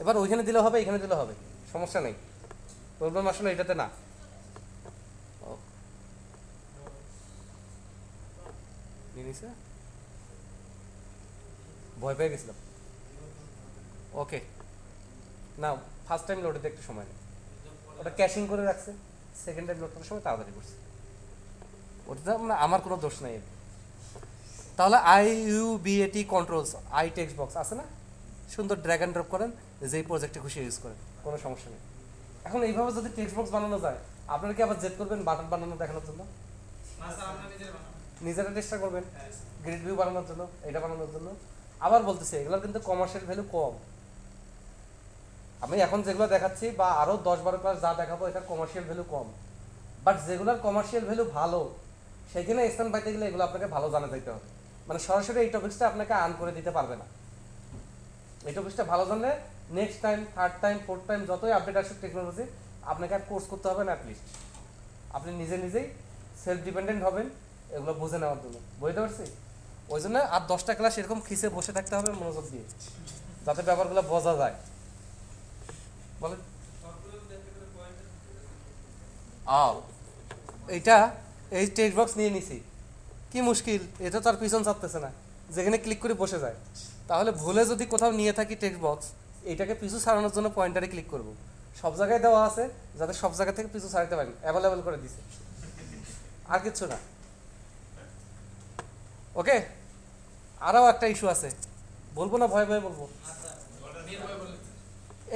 এবার ওইখানে দিলে হবে, এখানে দিলে হবে, সমস্যা নেই, প্রবলেম আসলে এটাতে না। ভয় পেয়ে গেছিলাম। ওকে, না ফার্স্ট টাইম লোড দিতে একটু সময় নেই, ওটা ক্যাশিং করে রাখছে, সেকেন্ড টাইম লোড করার সময় তাড়াতাড়ি করছে, ওটা মানে আমার কোনো দোষ নাই। তাহলে IUBAT controls, I text box আছে না, সুন্দর ড্র্যাগ অ্যান্ড ড্রপ করেন, যেই প্রজেক্টে খুশি ইউজ করেন, কোনো সমস্যা নেই। এখন এইভাবে যদি টেক্সট বক্স বানানো যায়, আপনারা কি আবার জেদ করবেন বাটন বানানো দেখানোর জন্য? নিজেরা চেষ্টা করবেন গ্রিড ভিউ বানানোর জন্য, এটা বানানোর জন্য। আবার বলতেছি, এগুলোর কিন্তু কমার্শিয়াল ভ্যালু কম। আমি এখন যেগুলো দেখাচ্ছি বা আরও 10-12 ক্লাস যা দেখাবো, এটার কমার্শিয়াল ভ্যালু কম, বাট যেগুলোর কমার্শিয়াল ভ্যালু ভালো, সেখানে স্থান পাইতে গেলে এগুলো আপনাকে ভালো জানা যাইতে হবে। মানে সরাসরি এই টপিক্সটা আপনাকে আর্ন করে দিতে পারবে না। এই টপিক্সটা ভালো জানলে next time, third time, fourth time যতই আপডেট আসুক টেকনোলজি, আপনাকে আর কোর্স করতে হবে না, অ্যাটলিস্ট আপনি নিজে নিজেই সেলফ ডিপেন্ডেন্ট হবেন এগুলো বুঝে নেওয়ার জন্য। বুঝতে পারছি? ওই জন্য আর 10টা ক্লাস এরকম খিসে বসে থাকতে হবে মনোযোগ দিয়ে, যাতে ব্যাপারগুলো বোঝা যায়। বলেন। এইটা এই টেক্সট বক্স নিয়ে নিছি, কি মুশকিল, এটা তো আর পিছন ছাড়তেছে না, যেখানে ক্লিক করে বসে যায়। তাহলে ভুলে যদি কোথাও নিয়ে থাকি টেক্সট বক্স, এইটাকে পিছু ছাড়ানোর জন্য পয়েন্টারে ক্লিক করব। সব জায়গায় দেওয়া আছে, যাতে সব জায়গা থেকে পিছু ছাড়াতে পারেন, অ্যাভেলেবেল করে দিছে, আর কিচ্ছু না। ওকে, আরও একটা ইস্যু আছে, বলবো না ভয় ভয়ে বলবো।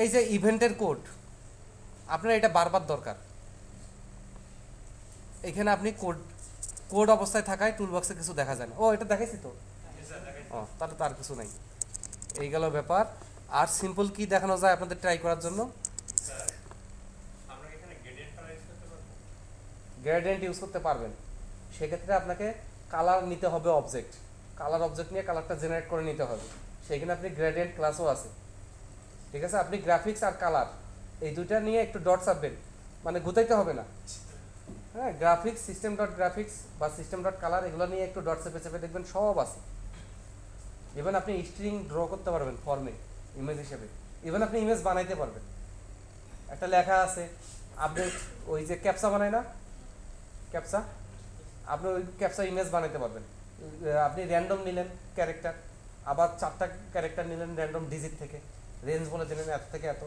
এই যে ইভেন্টের কোড, আপনার এটা বারবার দরকার। এখানে আপনি কোড অবস্থায় থাকায় টুল বক্সে কিছু দেখা যায় না। ও, এটা দেখাইছি তো, ও তাহলে তার কিছু নাই, এই গেল ব্যাপার। আর সিম্পল কি দেখানো যায় আপনাদের ট্রাই করার জন্য? গ্রেডিয়েন্ট ইউজ করতে পারবেন। সেক্ষেত্রে আপনাকে কালার নিতে হবে, অবজেক্ট, কালার অবজেক্ট নিয়ে কালারটা জেনারেট করে নিতে হবে। সেখানে আপনি গ্রেডিয়েন্ট ক্লাসও আছে, ঠিক আছে। আপনি গ্রাফিক্স আর কালার এই দুইটা নিয়ে একটু ডট ছাপবেন, মানে গুতাইতে হবে না। হ্যাঁ, গ্রাফিক্স, সিস্টেম ডট গ্রাফিক্স বা সিস্টেম ডট কালার, এগুলো নিয়ে একটু ডট চেপে চেপে দেখবেন সব আছে। ইভেন আপনি স্ট্রিং ড্র করতে পারবেন ফর্মে, ইমেজ হিসেবে। ইভেন আপনি ইমেজ বানাইতে পারবেন। একটা লেখা আছে, আপনি ওই যে ক্যাপসা বানায় না, ক্যাপসা, আপনি ওই ক্যাপসা ইমেজ বানাইতে পারবেন। আপনি র্যান্ডম নিলেন ক্যারেক্টার, আবার 4টা ক্যারেক্টার নিলেন র্যান্ডম ডিজিট থেকে, রেঞ্জ বলে দিলেন এত থেকে এত,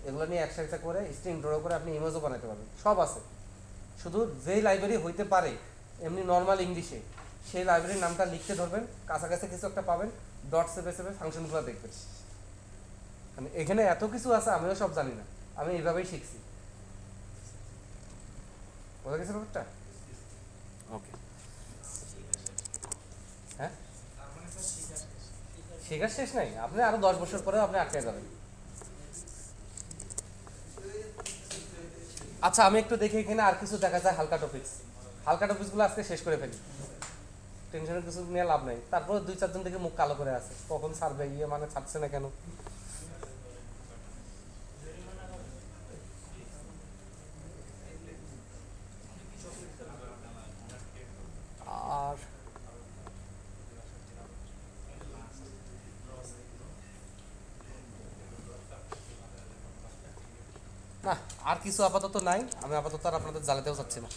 এগুলো নিয়ে একসাথে করে স্ট্রিং ড্র করে আপনি ইমেজও বানাইতে পারবেন, সব আছে। শুধু যেই লাইব্রেরি হইতে পারে এমনি নর্মাল ইংলিশে, সেই লাইব্রেরির নামটা লিখতে ধরবেন, কাছাকাছি কিছু একটা পাবেন, ডট সেভে সেভে ফাংশনগুলো দেখবেন। মানে এখানে এত কিছু আছে, আমিও সব জানি না, আমি এইভাবেই শিখছি। বোঝা গেছে ব্যাপারটা? ওকে, হ্যাঁ, শেখার শেষ নাই, আপনি আরো 10 বছর পরেও আপনি আটকে যাবেন। আচ্ছা, আমি একটু দেখি এখানে আর কিছু দেখা যায় হালকা টপিকস। হালকা টপিকসগুলো আজকে শেষ করে ফেলি, টেনশনের কিছু নিয়ে লাভ নাই। তারপরে 2-4 জন থেকে মুখ কালো করে আছে, কখন ছাড়বে, মানে ছাড়ছে না কেন। আর না, আর কিছু আপাতত নাই, আমি আপাতত আর আপনাদের জ্বালাতেও চাচ্ছি না।